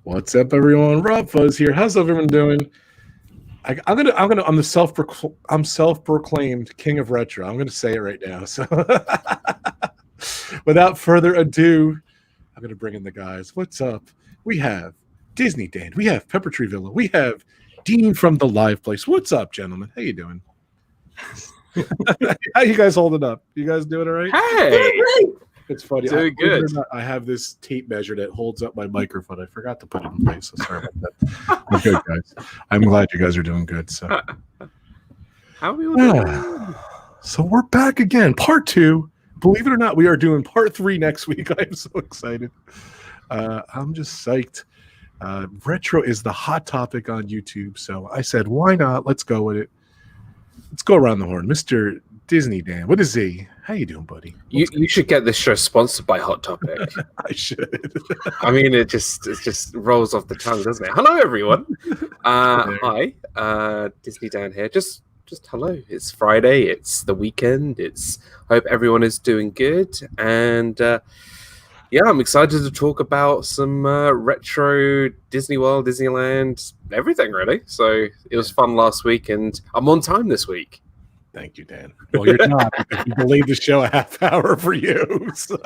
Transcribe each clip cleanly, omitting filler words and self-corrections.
What's up, everyone? RobFuz here. How's everyone doing? I'm self-proclaimed king of retro. I'm gonna say it right now. So, without further ado, I'm gonna bring in the guys. What's up? We have Dizney Dan. We have Pepper Tree Villa. We have Dean from the Live Place. What's up, gentlemen? How you doing? How you guys holding up? You guys doing all right? Hey, it's funny. Doing good. I have this tape measure that holds up my microphone. I forgot to put it in place. So sorry about that. I'm good, guys. I'm glad you guys are doing good. So, how are we all doing? So we're back again, part 2. Believe it or not, we are doing part 3 next week. I'm so excited. I'm just psyched. Retro is the hot topic on YouTube, so I said, why not? Let's go with it. Let's go around the horn. Mr. Dizney Dan, what is he? How you doing, buddy? You should get this show sponsored by Hot Topic. I should. I mean, it just rolls off the tongue, doesn't it? Hello, everyone. Hi, Dizney Dan here. Just hello. It's Friday. It's the weekend. I hope everyone is doing good. And yeah, I'm excited to talk about some retro Disney World, Disneyland, everything really. So it was fun last week, and I'm on time this week. Thank you, Dan. Well, you're not, because you delayed the show a half hour for you. So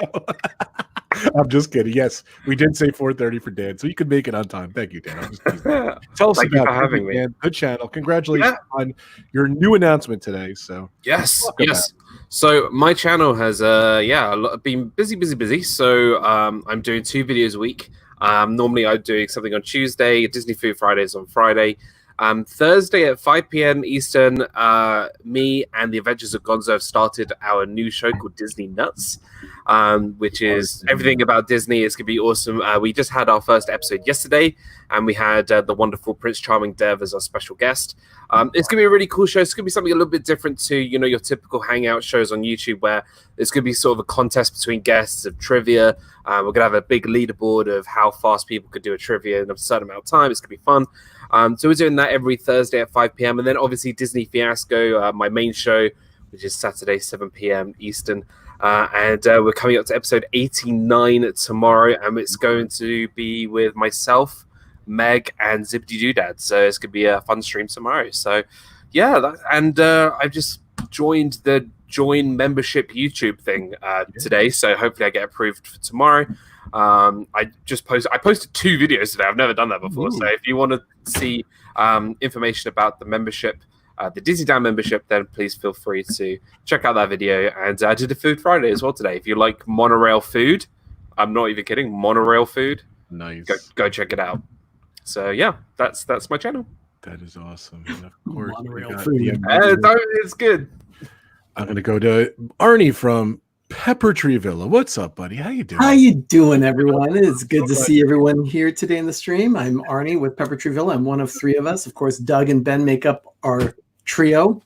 I'm just kidding. Yes, we did say 4:30 for Dan, so you could make it on time. Thank you, Dan. I'm just teasing. Tell us Thank you about for having me. Dan. Good channel. Congratulations on your new announcement today. So yes. So my channel has been busy. So I'm doing 2 videos a week. Normally I'm doing something on Tuesday. Disney Food Fridays on Friday. Thursday at 5 p.m. Eastern, me and the Adventures of Gonzo have started our new show called Disney Nuts, which is everything about Disney. It's going to be awesome. We just had our first episode yesterday, and we had the wonderful Prince Charming Dev as our special guest. It's going to be a really cool show. It's going to be something a little bit different to, your typical hangout shows on YouTube, where it's going to be sort of a contest between guests of trivia. We're going to have a big leaderboard of how fast people could do a trivia in a certain amount of time. It's going to be fun. So we're doing that every Thursday at 5 p.m. And then obviously Disney Fiasco, my main show, which is Saturday, 7 p.m. Eastern. And we're coming up to episode 89 tomorrow. And it's going to be with myself, Meg, and Zippity Doodad. So it's going to be a fun stream tomorrow. So yeah, I've just joined the join membership YouTube thing today. So hopefully I get approved for tomorrow. I posted 2 videos today. I've never done that before. Ooh. So if you want to see information about the membership, the Dizney Dan membership, then please feel free to check out that video. And I did a Food Friday as well today. If you like monorail food, I'm not even kidding, monorail food, nice. Go check it out. So yeah, that's my channel. That is awesome. And of course, monorail food. It's good. I'm gonna go to Arnie from Pepper Tree Villa. What's up, buddy? How you doing? How you doing, everyone? It's good to see everyone here today in the stream. I'm Arnie with Pepper Tree Villa. I'm one of 3 of us. Of course, Doug and Ben make up our trio.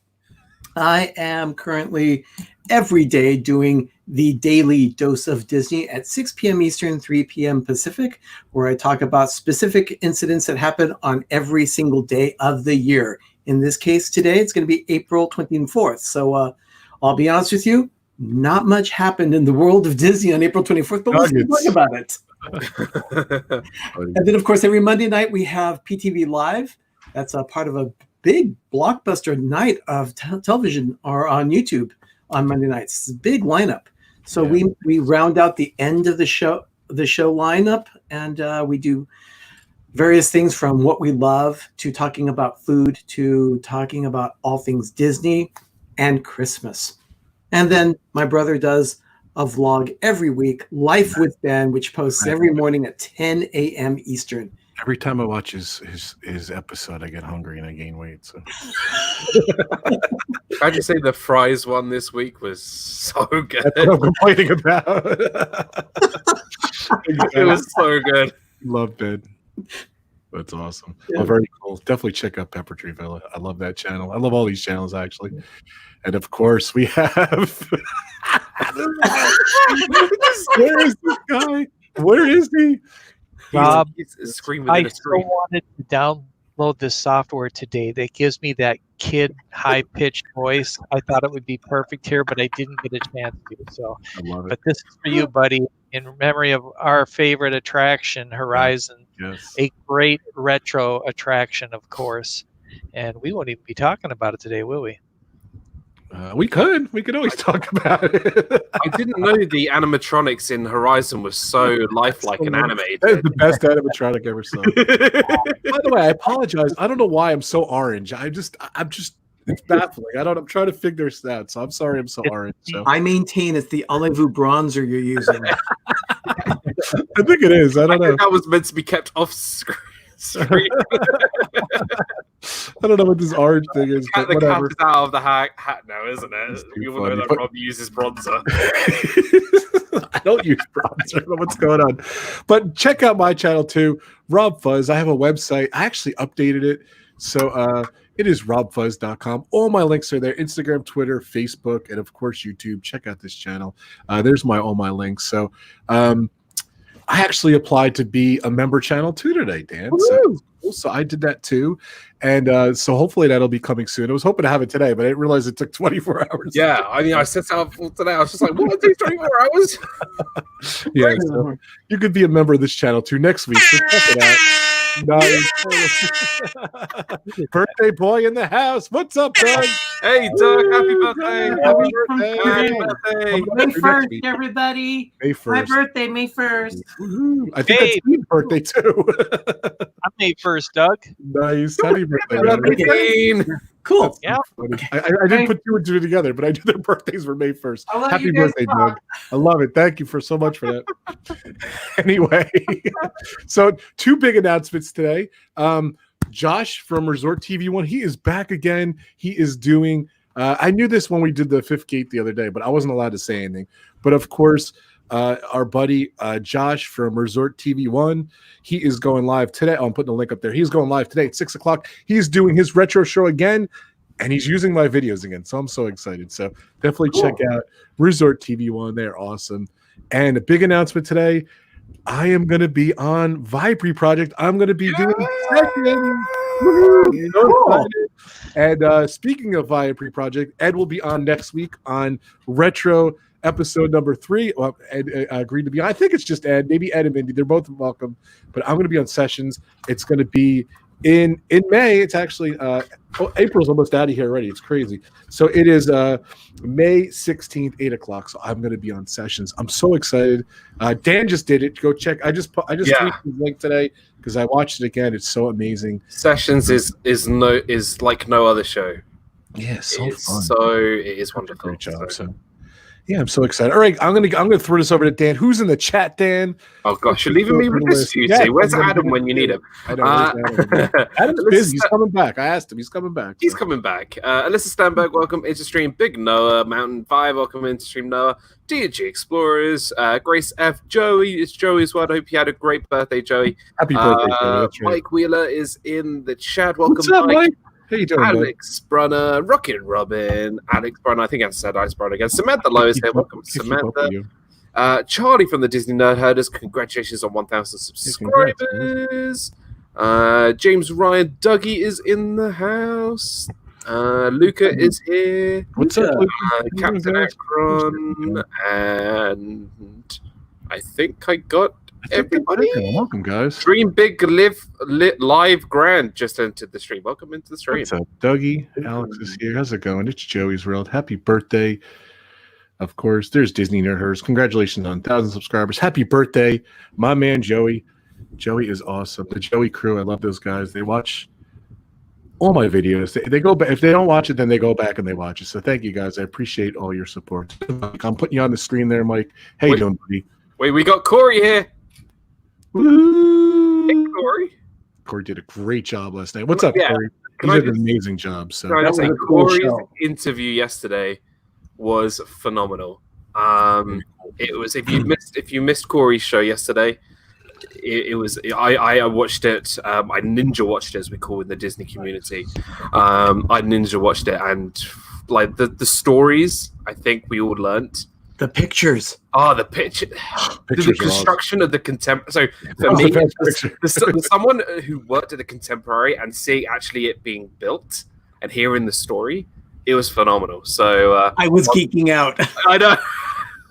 I am currently every day doing the daily dose of Disney at 6 p.m. Eastern, 3 p.m. Pacific, where I talk about specific incidents that happen on every single day of the year. In this case, today, it's going to be April 24th. So I'll be honest with you, not much happened in the world of Disney on April 24th, but we'll talk about it. And then, of course, every Monday night we have PTV Live. That's a part of a big blockbuster night of television or on YouTube on Monday nights. It's a big lineup. So we round out the end of the show lineup, and we do various things from what we love to talking about food to talking about all things Disney and Christmas. And then my brother does a vlog every week, Life with Ben, which posts every morning at 10 a.m. Eastern. Every time I watch his episode, I get hungry and I gain weight. So I'd just say the fries one this week was so good. That's what I'm complaining about. It was so good. Love Ben. That's awesome. Yeah. Well, very cool. Definitely check out Pepper Tree Villa. I love that channel. I love all these channels, actually. And of course, we have. Where is this guy? Where is he? Rob, he's I still wanted to download this software today that gives me that kid high-pitched voice. I thought it would be perfect here, but I didn't get a chance to. So, I love it. But this is for you, buddy, in memory of our favorite attraction, Horizon. Yes. a great retro attraction, of course. And we won't even be talking about it today, will we? We could always talk about it. I didn't know the animatronics in Horizon was so lifelike and animated. That is the best animatronic I ever saw. By the way, I apologize. I don't know why I'm so orange. I'm just it's baffling. I'm trying to figure this out. So I'm sorry I'm so orange. So. I maintain it's the Olive bronzer you're using. I think it is. I don't know. That was meant to be kept off screen. I don't know what this orange thing is. The But cat whatever. is out of the hat now, isn't it? It's too You will know funny. that Rob uses bronzer. I don't use bronzer. I don't know what's going on. But check out my channel too, RobFuz. I have a website. I actually updated it. So it is robfuz.com. All my links are there: Instagram, Twitter, Facebook, and of course YouTube. Check out this channel. There's all my links. So I actually applied to be a member channel too today, Dan. So I did that too. And so hopefully that'll be coming soon. I was hoping to have it today, but I didn't realize it took 24 hours. Yeah, I mean, I set out for today. I was just like, what? It takes 24 hours? Yeah, so you could be a member of this channel too next week. So check it out. Nice. Birthday boy in the house. What's up, Doug? Hey, Doug, happy birthday. Happy birthday. Happy birthday. May 1st, everybody. May 1st. My birthday, May 1st. I think that's Steve's birthday too. I'm May 1st, Doug. Nice. Happy birthday. Happy man. birthday. Cool. Yeah. I didn't put 2 and 2 together, but I knew their birthdays were May 1st. I'll let Happy you guys birthday, talk. Doug. I love it. Thank you so much for that. Anyway, so 2 big announcements today. Josh from Resort TV One, he is back again. He is doing I knew this when we did the 5th gate the other day, but I wasn't allowed to say anything. But of course, our buddy Josh from Resort TV One, he is going live today. Oh, I'm putting the link up there. He's going live today at 6 o'clock. He's doing his retro show again, and he's using my videos again. So I'm so excited. So definitely check out Resort TV One. They're awesome. And a big announcement today, I am going to be on Vibri Project. I'm going to be doing sessions. Cool. And speaking of Vibri Project, Ed will be on next week on Retro episode number 3. Well, Ed agreed to be on. I think it's just Ed, maybe Ed and Mindy. They're both welcome. But I'm going to be on sessions. It's going to be in May. It's actually April's almost out of here already. It's crazy. So it is May 16th, 8 o'clock. So I'm going to be on sessions. I'm so excited. Dan just did it. Go check. I just tweeted the link today because I watched it again. It's so amazing. Sessions is like no other show. Yeah, so fun. It is wonderful. Great job. So yeah, I'm so excited. All right, I'm gonna throw this over to Dan. Who's in the chat, Dan? Oh gosh, you're leaving me with this duty. Yeah, Where's Adam when you need him? I know. Adam's busy. He's coming back. I asked him. He's coming back. He's coming back. Alyssa Stanberg, welcome into stream. Big Noah, Mountain 5, welcome into stream, Noah. D&G Explorers, Grace F, Joey. It's Joey as well. I hope you had a great birthday, Joey. Happy birthday, Joey. That's right. Mike Wheeler is in the chat. Welcome, What's up, Mike? How you doing, Alex Brunner, Rocket Robin, Alex Brunner. I think I said Alex Brunner again. Samantha Lowe is here. Welcome, Samantha. Charlie from the Disney Nerd Herders. Congratulations on 1,000 subscribers. James Ryan, Dougie is in the house. Luca is here. What's up, Captain Akron, and I think I got everybody. Welcome, guys. Dream Big Live Grand just entered the stream. Welcome into the stream. What's up, Dougie? Alex is here. How's it going? It's Joey's World. Happy birthday. Of course, there's Disney Nerd Herders. Congratulations on 1,000 subscribers. Happy birthday, my man Joey. Joey is awesome. The Joey crew, I love those guys. They watch all my videos. They go back. If they don't watch it, then they go back and they watch it. So thank you guys. I appreciate all your support. I'm putting you on the screen there, Mike. How you doing, buddy? Wait, we got Corey here. Woo! Hey, Corey. Corey did a great job last night. What's up, Yeah. Corey? He did an amazing job. So Can I just say, was a cool Corey's show. interview yesterday was phenomenal. It was if you missed Corey's show yesterday, it was I watched it. I ninja watched it, as we call it in the Disney community. I ninja watched it, and like the stories, I think we all learnt. The pictures. Oh, the picture, the construction of the contemporary. So for me, there's someone who worked at the contemporary and seeing actually it being built and hearing the story, it was phenomenal. So I was geeking out. I know.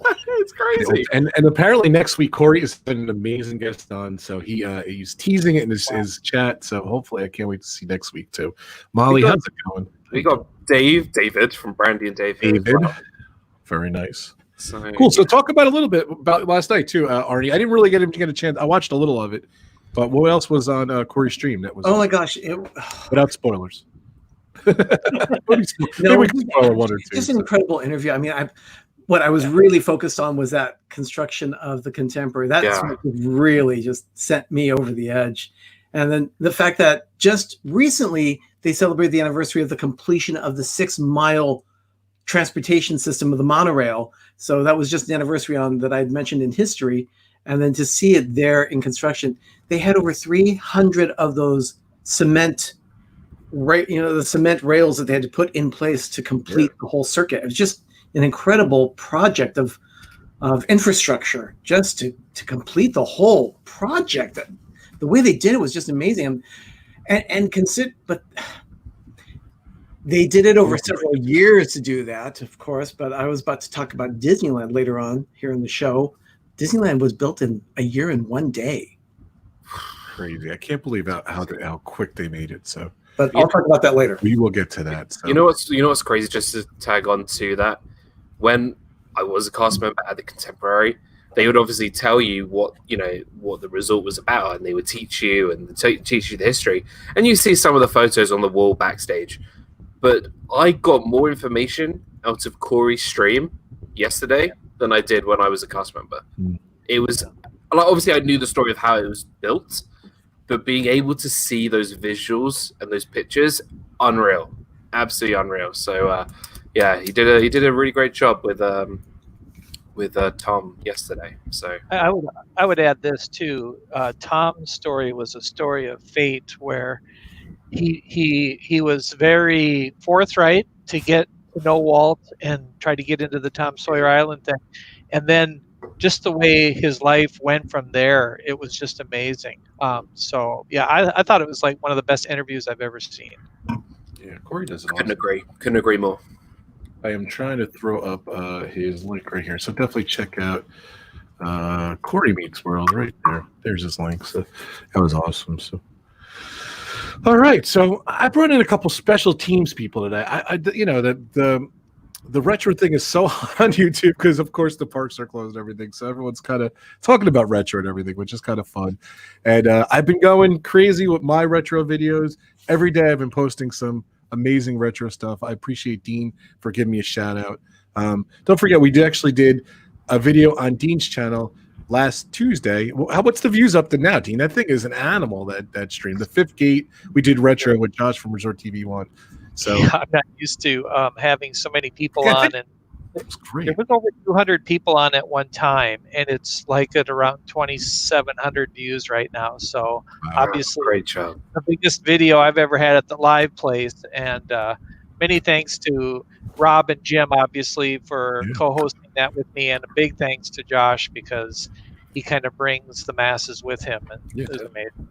It's crazy. And apparently next week Corey is an amazing guest on, so he's teasing it in his chat. So hopefully I can't wait to see next week too. Molly, how's it going? We got David from Brandy and Dave. David, very nice. So, Cool. So talk about a little bit about last night too, Arnie. I didn't really get a chance. I watched a little of it, but what else was on Corey's stream? That was my gosh! Without spoilers. Maybe spoiler one or two. Just an incredible interview. I mean, what I was really focused on was that construction of the Contemporary. That's what really just sent me over the edge. And then the fact that just recently they celebrated the anniversary of the completion of the 6-mile transportation system of the monorail. So that was just an anniversary on that I'd mentioned in history. And then to see it there in construction, they had over 300 of those cement, the cement rails that they had to put in place to complete the whole circuit. It was just an incredible project of infrastructure just to complete the whole project. The way they did it was just amazing. But they did it over several years to do that, of course. But I was about to talk about Disneyland later on here in the show. Disneyland was built in a year and 1 day. Crazy! I can't believe how quick they made it. So, but I'll talk about that later. We will get to that. So. You know what's crazy? Just to tag on to that, when I was a cast member at the Contemporary, they would obviously tell you what the resort was about, and they would teach you teach you the history. And you see some of the photos on the wall backstage. But I got more information out of Corey's stream yesterday than I did when I was a cast member. It was obviously I knew the story of how it was built, but being able to see those visuals and those pictures, unreal, absolutely unreal. So he did a really great job with Tom yesterday. So I would add this too. Tom's story was a story of fate where he was very forthright to get to know Walt and try to get into the Tom Sawyer Island thing, and then just the way his life went from there, it was just amazing. I thought it was like one of the best interviews I've ever seen. Yeah, Corey does it. Couldn't agree more. I am trying to throw up his link right here, so definitely check out Corey Meets World right there. There's his link. So that was awesome. So. All right, so I brought in a couple special teams people today. The retro thing is so hot on YouTube because, of course, the parks are closed and everything. So everyone's kind of talking about retro and everything, which is kind of fun. And I've been going crazy with my retro videos. Every day I've been posting some amazing retro stuff. I appreciate Dean for giving me a shout out. Don't forget, we actually did a video on Dean's channel last Tuesday. What's the views up to now, Dean? That thing is an animal, that stream. The Fifth Gate, we did retro with Josh from Resort TV 1. So I'm not used to having so many people on, and it was great. There was over 200 people on at one time, and it's like at around 2,700 views right now. So obviously, great job. The biggest video I've ever had at the live place, and many thanks to Rob and Jim, obviously, for co-hosting that with me, and a big thanks to Josh because he kind of brings the masses with him, and it was amazing.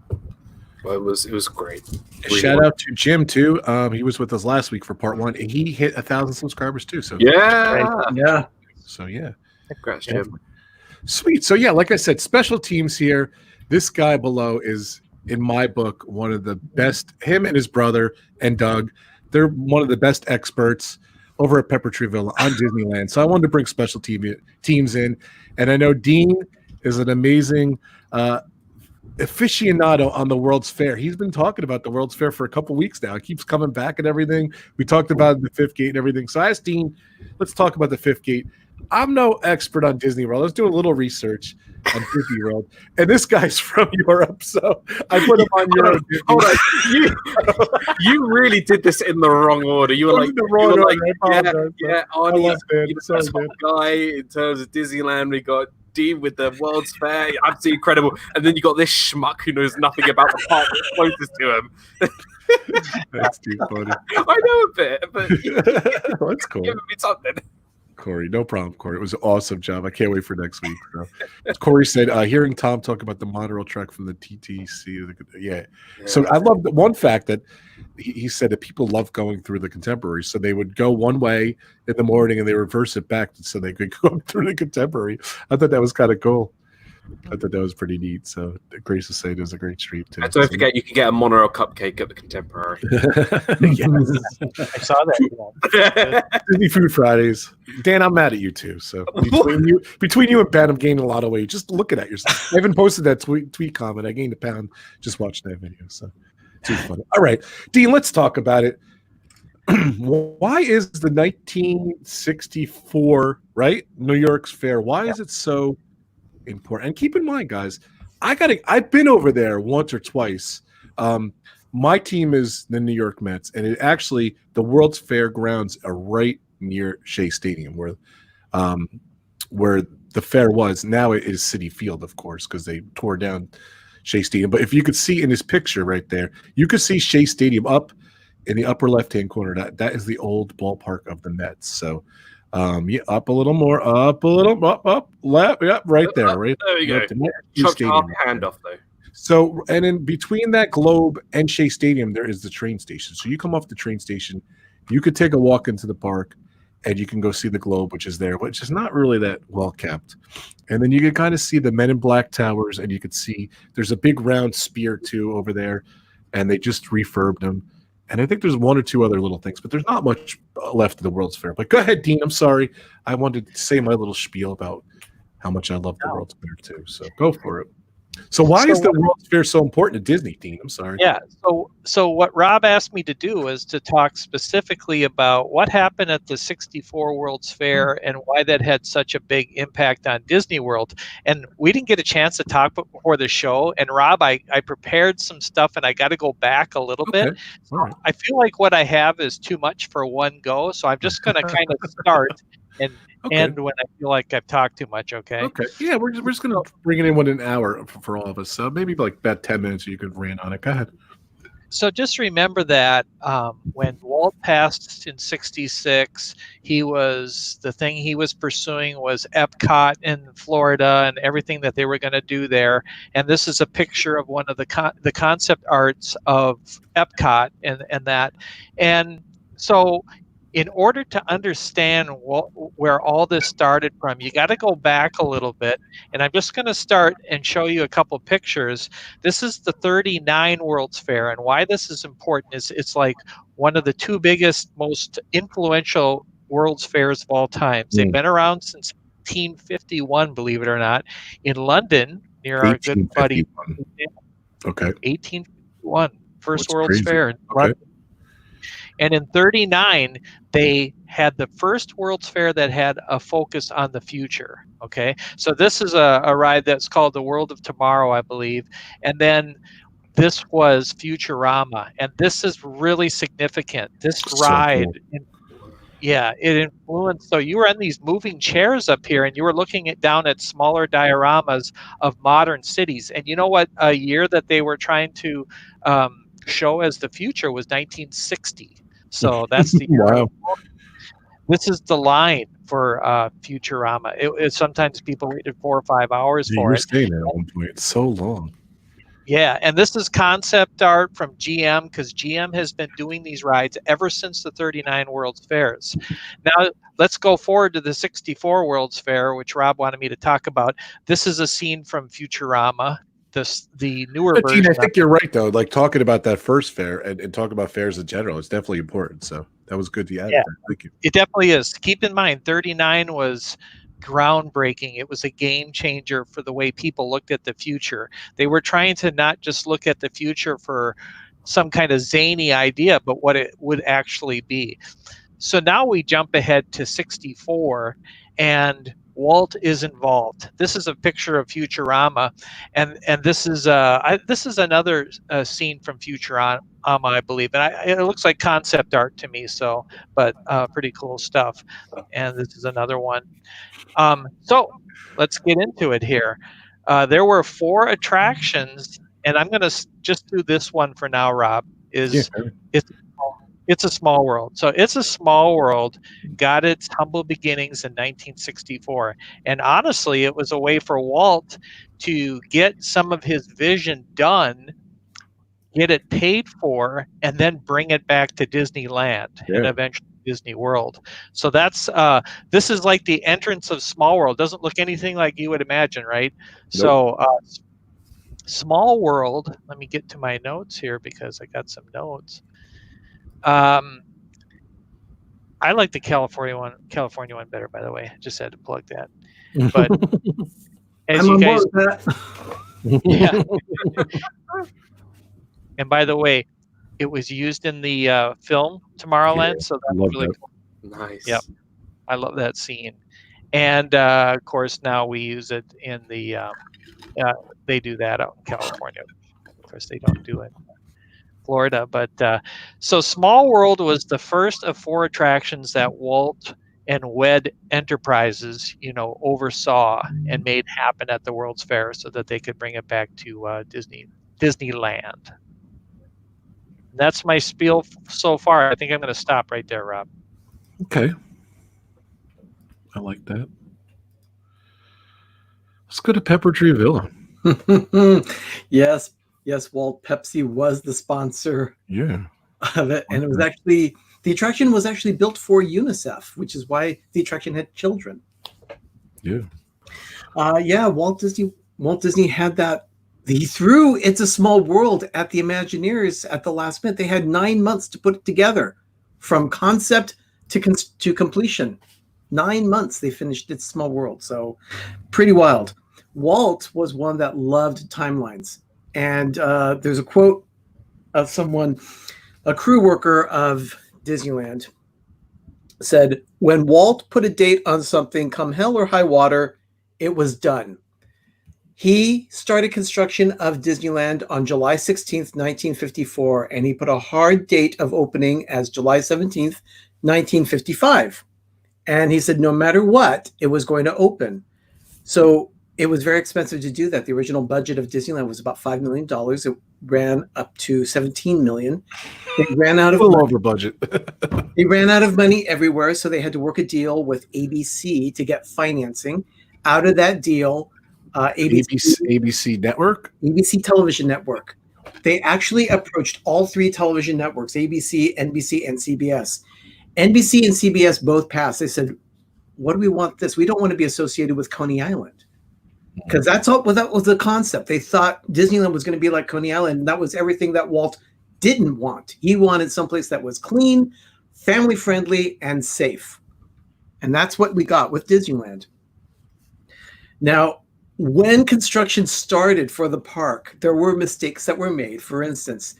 Well, it was great. Shout out to Jim too. He was with us last week for part 1, and he hit 1,000 subscribers too. So yeah. So yeah, congrats, Jim. Sweet. So yeah, like I said, special teams here. This guy below is, in my book, one of the best. Him and his brother and Doug, they're one of the best experts over at Pepper Tree Villa on Disneyland. So I wanted to bring special teams in, and I know Dean is an amazing aficionado on the World's Fair. He's been talking about the World's Fair for a couple weeks now. It keeps coming back and everything. We talked about the Fifth Gate and everything. So I asked Dean, let's talk about the Fifth Gate. I'm no expert on Disney World. I was doing a little research on Disney World, and this guy's from Europe, so I put him on Euro. Hold on. You really did this in the wrong order. You were like, Arnie, that's one guy in terms of Disneyland. We got Dean with the World's Fair, absolutely incredible. And then you got this schmuck who knows nothing about the part that's closest to him. That's too funny. I know a bit, but that's cool. Give me something. Corey. No problem, Corey. It was an awesome job. I can't wait for next week. So. Corey said, hearing Tom talk about the monorail track from the TTC. Yeah. So I love the one fact that he said that people love going through the Contemporary. So they would go one way in the morning and they reverse it back so they could go through the Contemporary. I thought that was kind of cool. I thought that was pretty neat. So Grace is saying it was a great stream too. And don't forget, you can get a monorail cupcake at the Contemporary. Yes. I saw that. Disney Food Fridays. Dan, I'm mad at you too. So between you and Ben, I'm gaining a lot of weight. Just looking at yourself. I haven't posted that tweet comment. I gained a pound just watching that video. So too funny. All right, Dean, let's talk about it. Why is the 1964 New York's fair? Why is it so important? And keep in mind, guys, I've been over there once or twice. My team is the New York Mets, and the World's Fair grounds are right near Shea Stadium, where the fair was. Now it is Citi Field, of course, because they tore down Shea Stadium. But if you could see in this picture right there, you could see Shea Stadium up in the upper left-hand corner. That is the old ballpark of the Mets. So up a little more, up, left, right there, right there we go. Chopped half hand off though. So, and in between that globe and Shea Stadium, there is the train station. So you come off the train station, you could take a walk into the park, and you can go see the globe, which is there, which is not really that well kept. And then you can kind of see the Men in Black towers, and you could see there's a big round spear too over there, and they just refurbed them. And I think there's one or two other little things, but there's not much left of the World's Fair. But go ahead, Dean. I'm sorry. I wanted to say my little spiel about how much I love the World's Fair too. So go for it. So why is the World's Fair so important to Disney, Dean? I'm sorry. Yeah. So what Rob asked me to do is to talk specifically about what happened at the 64 World's Fair and why that had such a big impact on Disney World. And we didn't get a chance to talk before the show. And Rob, I prepared some stuff and I got to go back a little bit. So right. I feel like what I have is too much for one go. So I'm just going to kind of start and when I feel like I've talked too much, okay? Okay. Yeah, we're just going to bring it in within an hour for all of us. So maybe like about 10 minutes you could rant on it. Go ahead. So just remember that when Walt passed in 66, the thing he was pursuing was Epcot in Florida and everything that they were going to do there. And this is a picture of one of the concept arts of Epcot and that. And so in order to understand where all this started from, you got to go back a little bit. And I'm just going to start and show you a couple pictures. This is the 39 World's Fair. And why this is important is it's like one of the two biggest, most influential World's Fairs of all time. They've been around since 1851, believe it or not, in London, near our good buddy. Okay. 1851, first World's Fair in London. And in 39, they had the first World's Fair that had a focus on the future. Okay, so this is a ride that's called the World of Tomorrow, I believe. And then this was Futurama, and this is really significant. This ride, it influenced. So you were in these moving chairs up here, and you were looking down at smaller dioramas of modern cities. And you know what? A year that they were trying to show as the future was 1960. So that's the year. Wow. This is the line for Futurama. It sometimes people waited 4 or 5 hours for it. Staying there at one point. It's so long. Yeah, and this is concept art from GM because GM has been doing these rides ever since the 39 World's Fairs. Now, let's go forward to the 64 World's Fair, which Rob wanted me to talk about. This is a scene from Futurama. The newer version. Dean, I think you're right, though. Like talking about that first fair and talking about fairs in general, it's definitely important. So that was good to add. Yeah, thank you. It definitely is. Keep in mind, 39 was groundbreaking. It was a game changer for the way people looked at the future. They were trying to not just look at the future for some kind of zany idea, but what it would actually be. So now we jump ahead to 64, and Walt is involved. This is a picture of Futurama, and this is another scene from Futurama, I believe, and it looks like concept art to me. So, but pretty cool stuff. And this is another one. So let's get into it here. There were 4 it's I'm going to just do this one for now. Rob it's It's a Small World. So It's a Small World got its humble beginnings in 1964. And honestly, it was a way for Walt to get some of his vision done, get it paid for, and then bring it back to Disneyland and eventually Disney World. So that's this is like the entrance of Small World. Doesn't look anything like you would imagine, right? Nope. So Small World, let me get to my notes here because I got some notes. I like the California one better, by the way. Just had to plug that. But as you guys, yeah. And by the way, it was used in the film Tomorrowland, so that's really cool. Nice. Yep, I love that scene. And of course, now we use it in the. They do that out in California. Of course, they don't do it in Florida. But so Small World was the first of 4 attractions that Walt and WED Enterprises, oversaw and made happen at the World's Fair, so that they could bring it back to Disneyland. That's my spiel so far. I think I'm going to stop right there, Rob. Okay. I like that. Let's go to Pepper Tree Villa. Yes, Walt. Pepsi was the sponsor of it. And it was actually, the attraction was actually built for UNICEF, which is why the attraction had children. Yeah. Walt Disney had that. He threw It's a Small World at the Imagineers at the last minute. They had 9 months to put it together, from concept to completion. 9 months they finished It's a Small World. So pretty wild. Walt was one that loved timelines. And there's a quote of someone, a crew worker of Disneyland, said, "When Walt put a date on something, come hell or high water, it was done. He started construction of Disneyland on July 16th, 1954, and he put a hard date of opening as July 17th, 1955. And he said no matter what, it was going to open. So it was very expensive to do that. The original budget of Disneyland was about $5 million. It ran up to $17 million. They ran out of a little over budget. They ran out of money everywhere, so they had to work a deal with ABC to get financing. Out of that deal, ABC Network? ABC Television Network. They actually approached all 3 television networks, ABC, NBC, and CBS. NBC and CBS both passed. They said, what do we want this? We don't want to be associated with Coney Island. Because that was the concept. They thought Disneyland was going to be like Coney Island. And that was everything that Walt didn't want. He wanted someplace that was clean, family-friendly, and safe. And that's what we got with Disneyland. Now, when construction started for the park, there were mistakes that were made. For instance,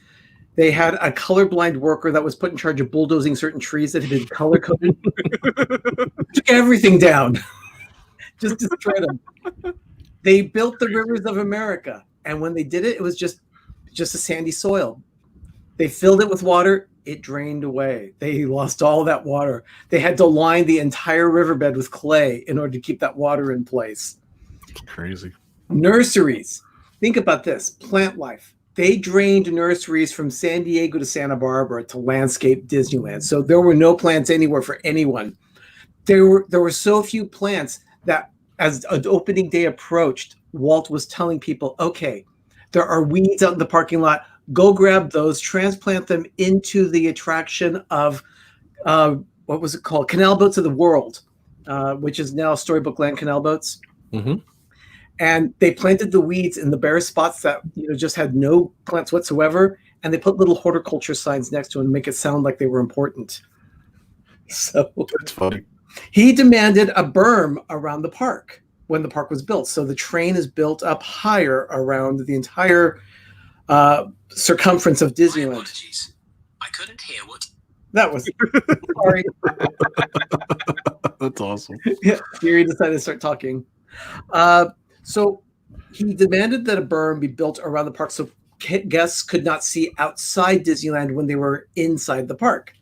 they had a colorblind worker that was put in charge of bulldozing certain trees that had been color-coded. Took everything down. Just destroyed them. They built the rivers of America, and when they did it, it was just a sandy soil. They filled it with water. It drained away. They lost all that water. They had to line the entire riverbed with clay in order to keep that water in place. It's crazy. Nurseries. Think about this. Plant life. They drained nurseries from San Diego to Santa Barbara to landscape Disneyland. So there were no plants anywhere for anyone. There were so few plants that as an opening day approached, Walt was telling people, okay, there are weeds out in the parking lot. Go grab those, transplant them into the attraction of, what was it called? Canal Boats of the World, which is now Storybook Land Canal Boats. Mm-hmm. And they planted the weeds in the bare spots that just had no plants whatsoever, and they put little horticulture signs next to them to make it sound like they were important. So that's funny. He demanded a berm around the park when the park was built. So the train is built up higher around the entire circumference of Disneyland. Apologies. I couldn't hear what. That was sorry. That's awesome. Yeah, Siri decided to start talking. So he demanded that a berm be built around the park so guests could not see outside Disneyland when they were inside the park.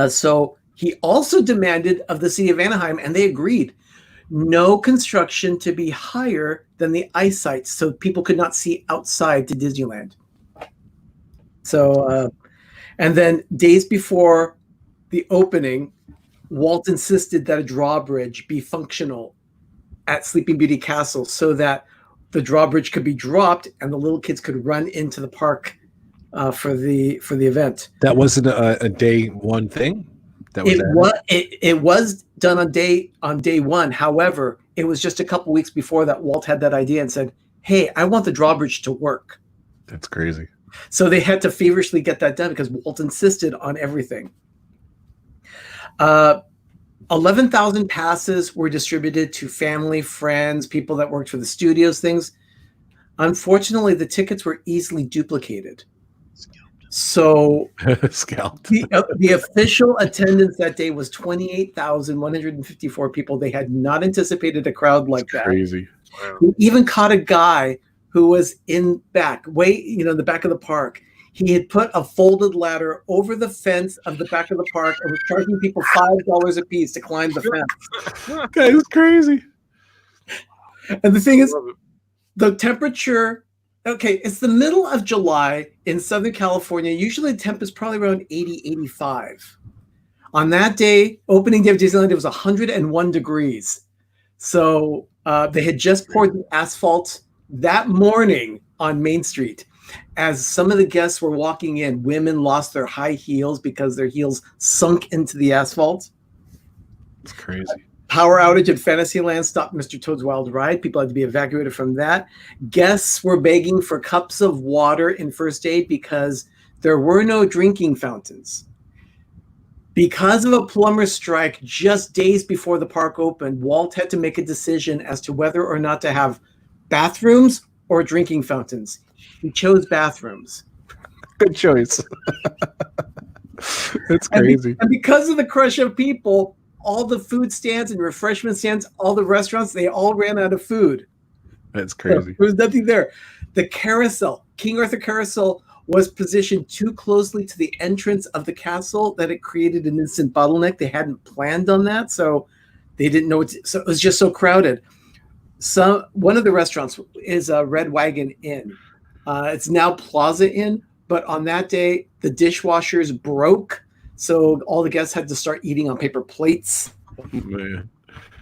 So he also demanded of the city of Anaheim, and they agreed, no construction to be higher than the eyesight so people could not see outside to Disneyland. So, And then days before the opening, Walt insisted that a drawbridge be functional at Sleeping Beauty Castle so that the drawbridge could be dropped and the little kids could run into the park for the event. That wasn't a day one thing. It was done on day one. However, it was just a couple weeks before that Walt had that idea and said, "Hey, I want the drawbridge to work." That's crazy. So they had to feverishly get that done because Walt insisted on everything. 11,000 passes were distributed to family, friends, people that worked for the studios, things. Unfortunately, the tickets were easily duplicated. So Scalped. The official attendance that day was 28,154 people. They had not anticipated a crowd like that. Crazy. Wow. We even caught a guy who was in the back of the park. He had put a folded ladder over the fence of the back of the park and was charging people $5 a piece to climb the fence. That is crazy. And the thing is, the temperature, okay, it's the middle of July in Southern California. Usually the temp is probably around 80, 85. On that day, opening day of Disneyland, it was 101 degrees. So they had just poured the asphalt that morning on Main Street. As some of the guests were walking in, women lost their high heels because their heels sunk into the asphalt. It's crazy. Power outage at Fantasyland stopped Mr. Toad's Wild Ride. People had to be evacuated from that. Guests were begging for cups of water in first aid because there were no drinking fountains. Because of a plumber strike just days before the park opened, Walt had to make a decision as to whether or not to have bathrooms or drinking fountains. He chose bathrooms. Good choice. That's crazy. And because of the crush of people, all the food stands and refreshment stands, all the restaurants, they all ran out of food. That's crazy. So there was nothing there. The carousel, King Arthur Carousel, was positioned too closely to the entrance of the castle that it created an instant bottleneck. They hadn't planned on that, so they didn't know so it was just so crowded. So one of the restaurants is a Red Wagon Inn. It's now Plaza Inn, but on that day, the dishwashers broke, so all the guests had to start eating on paper plates. Oh, man.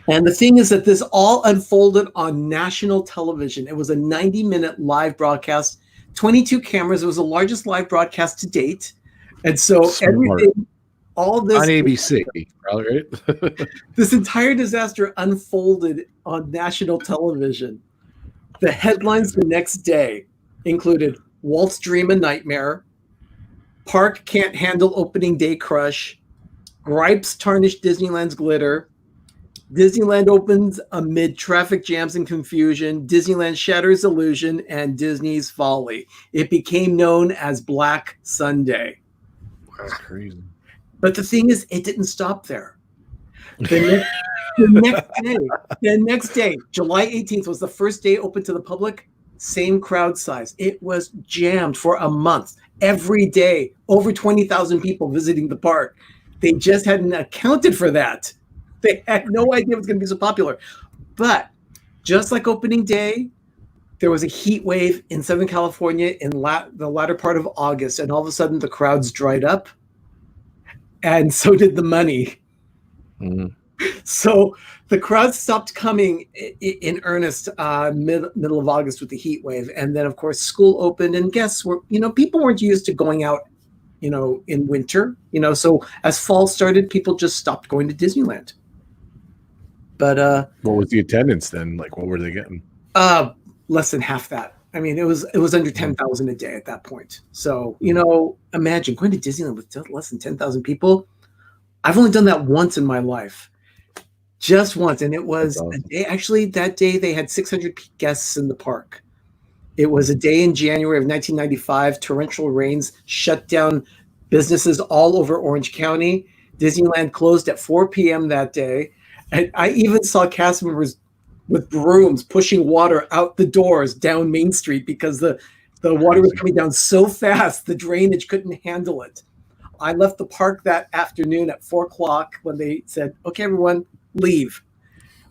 And the thing is that this all unfolded on national television. It was a 90-minute live broadcast, 22 cameras. It was the largest live broadcast to date. And so everything, all this on ABC, right? this entire disaster unfolded on national television. The headlines the next day included Walt's Dream a Nightmare, Park Can't Handle Opening Day Crush, Gripes Tarnish Disneyland's Glitter, Disneyland opens amid traffic jams and confusion, Disneyland shatters illusion, and Disney's folly. It became known as Black Sunday. That's crazy. But the thing is, it didn't stop there. The next day, July 18th was the first day open to the public. Same crowd size. It was jammed for a month. Every day, over 20,000 people visiting the park. They just hadn't accounted for that. They had no idea it was going to be so popular. But just like opening day, there was a heat wave in Southern California in the latter part of August, and all of a sudden the crowds dried up, and so did the money. Mm-hmm. So the crowd stopped coming in earnest middle of August with the heat wave. And then, of course, school opened and guests were, people weren't used to going out, in winter, so as fall started, people just stopped going to Disneyland. But what was the attendance then? Like, what were they getting? Less than half that. I mean, it was under 10,000 a day at that point. So, imagine going to Disneyland with less than 10,000 people. I've only done that once in my life. Just once, and it was a day. Actually, that day they had 600 guests in the park. It was a day in January of 1995. Torrential rains shut down businesses all over Orange County. Disneyland closed at 4 p.m. that day. And I even saw cast members with brooms pushing water out the doors down Main Street because the water was coming down so fast, the drainage couldn't handle it. I left the park that afternoon at 4 o'clock when they said, "Okay, everyone, leave."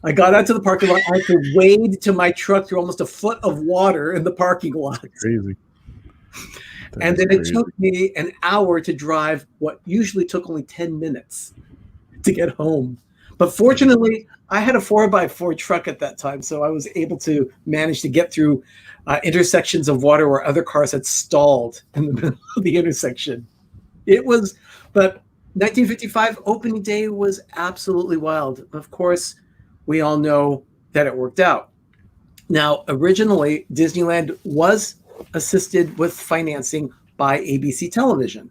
I got out to the parking lot. I had to wade to my truck through almost a foot of water in the parking lot. Crazy. And then it took me an hour to drive what usually took only 10 minutes to get home. But fortunately, I had a 4x4 truck at that time, so I was able to manage to get through intersections of water where other cars had stalled in the middle of the intersection. But 1955 opening day was absolutely wild. Of course, we all know that it worked out. Now, originally, Disneyland was assisted with financing by ABC Television.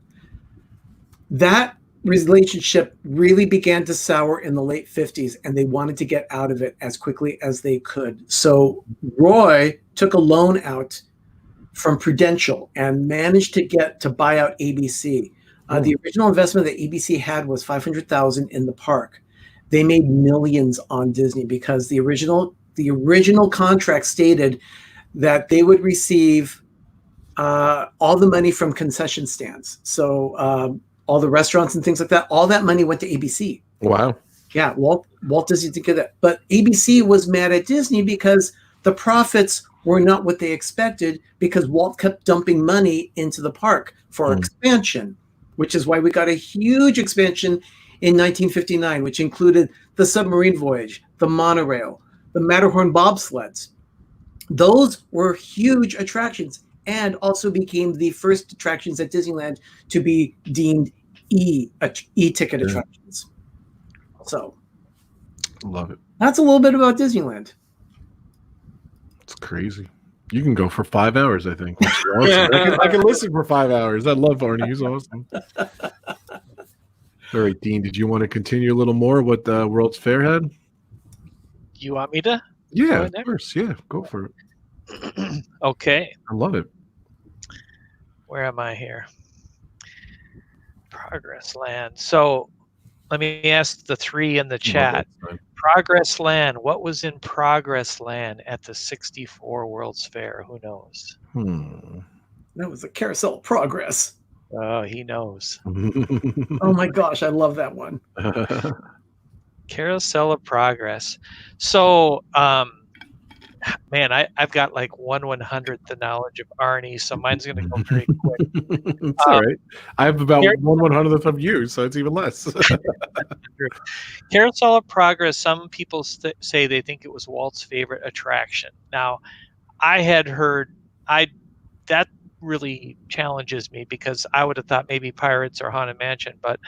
That relationship really began to sour in the late 50s, and they wanted to get out of it as quickly as they could. So Roy took a loan out from Prudential and managed to buy out ABC. The original investment that ABC had was $500,000 in the park. They made millions on Disney because the original contract stated that they would receive all the money from concession stands. So all the restaurants and things like that, all that money went to ABC. Wow. Yeah, Walt Disney did get that. But ABC was mad at Disney because the profits were not what they expected because Walt kept dumping money into the park for expansion, which is why we got a huge expansion in 1959, which included the submarine voyage, the monorail, the Matterhorn bobsleds. Those were huge attractions and also became the first attractions at Disneyland to be deemed e-ticket attractions. So, love it. That's a little bit about Disneyland. It's crazy. You can go for 5 hours, I think. I can listen for 5 hours. I love Arnie. He's awesome. All right, Dean, did you want to continue a little more what the World's Fair had? You want me to? Yeah, of course. Yeah, go for it. Okay. I love it. Where am I here? Progress Land. So let me ask the three in the chat. Progress Land. What was in Progress Land at the 64 World's Fair? Who knows? That was a Carousel of Progress. Oh, he knows. Oh my gosh, I love that one. Carousel of Progress. So, man, I've got like 1/100th the knowledge of Arnie, so mine's going to go very quick. It's all right. I have about 1/100th of you, so it's even less. Carousel of Progress, some people say they think it was Walt's favorite attraction. Now, I had heard, that really challenges me because I would have thought maybe Pirates or Haunted Mansion, but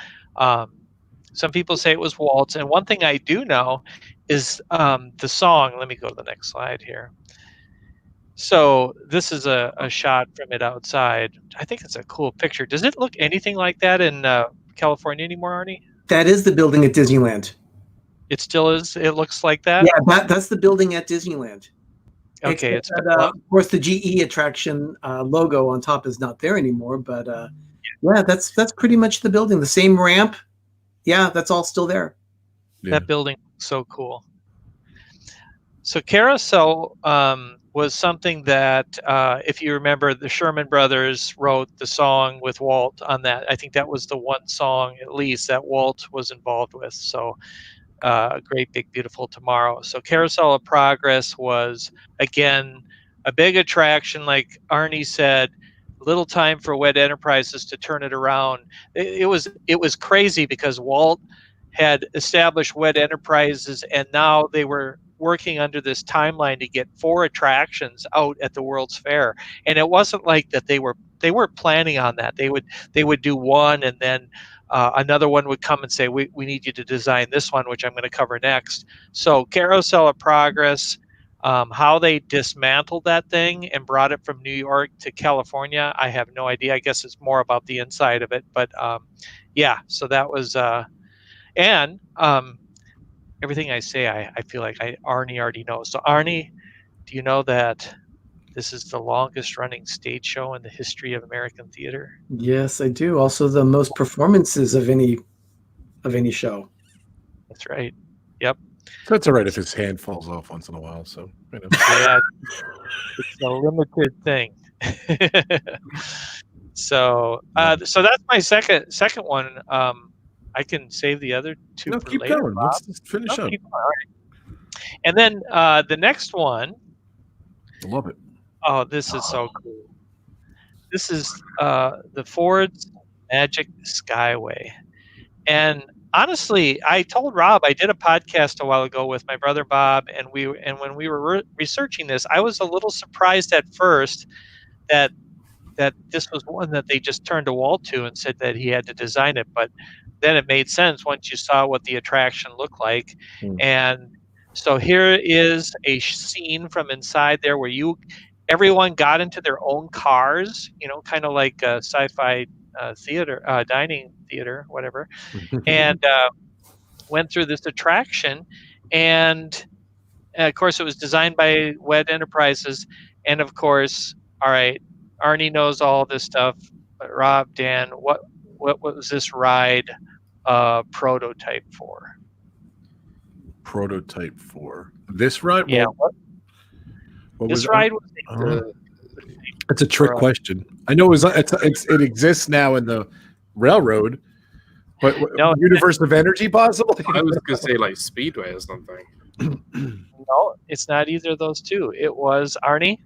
some people say it was Walt's. And one thing I do know is the song. Let me go to the next slide here. So this is a shot from it outside. I think it's a cool picture. Does it look anything like that in California anymore, Arnie? That is the building at Disneyland. It still is? It looks like that? Yeah, that's the building at Disneyland. Okay. Of course, the GE attraction logo on top is not there anymore, but yeah, that's pretty much the building. The same ramp. Yeah, that's all still there. Yeah. That building looks so cool. So Carousel was something that, if you remember, the Sherman Brothers wrote the song with Walt on that. I think that was the one song, at least, that Walt was involved with. So Great Big Beautiful Tomorrow. So Carousel of Progress was, again, a big attraction. Like Arnie said, little time for Wed Enterprises to turn it around. It was crazy because Walt had established Wed Enterprises, and now they were working under this timeline to get 4 attractions out at the World's Fair. And it wasn't like that they weren't planning on that. They would do one, and then another one would come and say, we need you to design this one, which I'm going to cover next. So Carousel of Progress, how they dismantled that thing and brought it from New York to California, I have no idea. I guess it's more about the inside of it. But yeah, so that was, and everything I say, I feel like Arnie already knows. So Arnie, do you know that this is the longest running stage show in the history of American theater? Yes, I do. Also the most performances of any show. That's right. Yep. That's all right if his hand falls off once in a while. So, you know. Yeah, it's a limited thing. So that's my second one. I can save the other two for keep later. going. Let's just finish up. All right. And then the next one. I love it. Oh, this is so cool. this is the Ford's Magic Skyway. And honestly, I told Rob I did a podcast a while ago with my brother Bob, and when we were researching this, I was a little surprised at first that this was one that they just turned to Walt to and said that he had to design it. But then it made sense once you saw what the attraction looked like. And so here is a scene from inside there where everyone got into their own cars, kind of like a sci-fi theater, dining theater, whatever, and went through this attraction. And of course, it was designed by WED Enterprises. And of course, all right, Arnie knows all this stuff. But Rob, Dan, what was this ride prototype for? Prototype for this ride? Yeah. What this ride was. It's a trick question. I know it exists now in the railroad, but No, universe of energy, possibly. I was gonna say like Speedway or something. No, it's not either of those two. It was Arnie.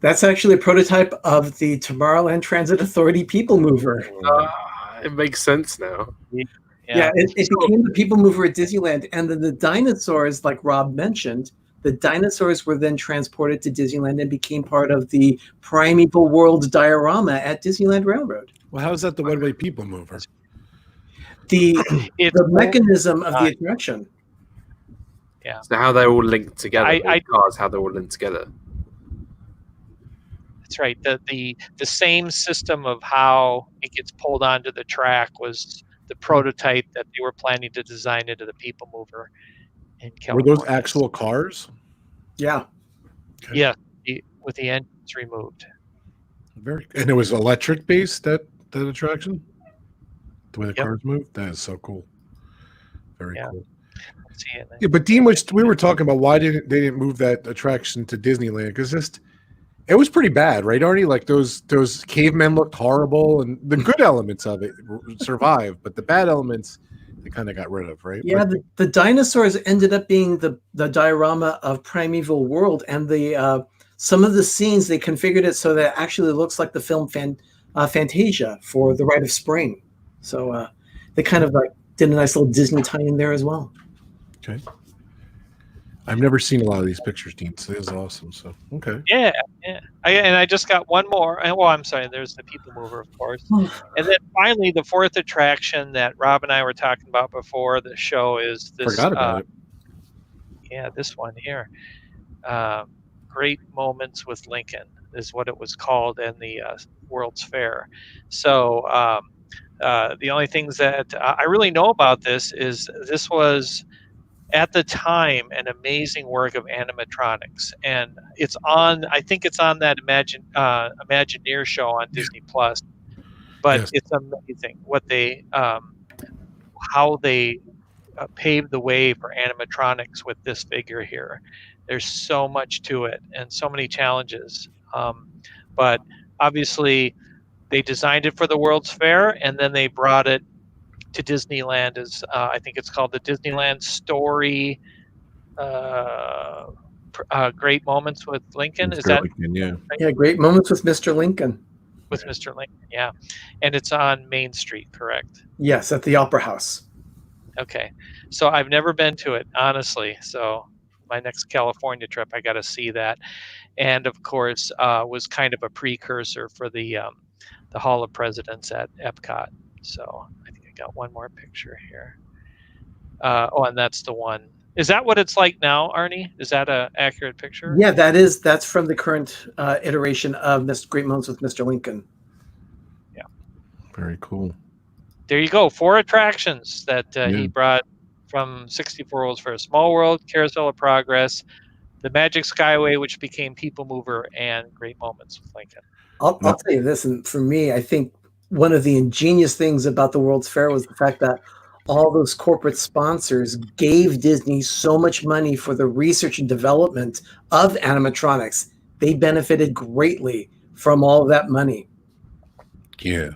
That's actually a prototype of the Tomorrowland Transit Authority People Mover. It makes sense now. Yeah, it became the People Mover at Disneyland. And then the dinosaurs, like Rob mentioned, the dinosaurs were then transported to Disneyland and became part of the Primeval World diorama at Disneyland Railroad. Well, how is that the one-way people mover? The mechanism of the attraction. Yeah. So how they're all linked together. Cars, how they're all linked together. That's right. The same system of how it gets pulled onto the track was the prototype that they were planning to design into the People Mover in California. Were those actual cars? Yeah. Okay. Yeah, with the engines removed. And it was electric based, that attraction? The way the cars moved? That is so cool. Very cool. See it. Yeah, but Dean, we were talking about why they didn't move that attraction to Disneyland, because it was pretty bad, right, Arnie? Like those cavemen looked horrible, and the good elements of it survived, but the bad elements they kind of got rid of, right? Yeah, the dinosaurs ended up being the diorama of Primeval World, and the some of the scenes they configured it so that it actually looks like the film Fantasia for the Rite of Spring. So they kind of like did a nice little Disney tie-in there as well. Okay. I've never seen a lot of these pictures, Dean, so this is awesome. So, okay. Yeah. I just got one more. Well, I'm sorry, there's the People Mover, of course. And then finally, the fourth attraction that Rob and I were talking about before the show is this. Forgot about it. Yeah, this one here. Great Moments with Lincoln is what it was called in the World's Fair. So the only things that I really know about this is this was, at the time, an amazing work of animatronics, and it's on. I think it's on that Imagineer show on Disney Plus. But it's amazing what they, how they paved the way for animatronics with this figure here. There's so much to it and so many challenges. But obviously, they designed it for the World's Fair, and then they brought it to Disneyland as I think it's called the Disneyland Story. Great Moments with Lincoln. Is that Lincoln, yeah? Yeah, Great Moments with Mr. Lincoln. With Mr. Lincoln, yeah, and it's on Main Street, correct? Yes, at the Opera House. Okay, so I've never been to it, honestly. So my next California trip, I got to see that, and of course, was kind of a precursor for the Hall of Presidents at Epcot. So I think I got one more picture here. And that's the one. Is that what it's like now, Arnie? Is that an accurate picture? Yeah, that's from the current iteration of Great Moments with Mr. Lincoln. Yeah. Very cool. There you go. 4 attractions that he brought from 64 Worlds for a Small World, Carousel of Progress, the Magic Skyway, which became People Mover, and Great Moments with Lincoln. I'll tell you this, and for me, I think one of the ingenious things about the World's Fair was the fact that all those corporate sponsors gave Disney so much money for the research and development of animatronics. They benefited greatly from all of that money. Yeah.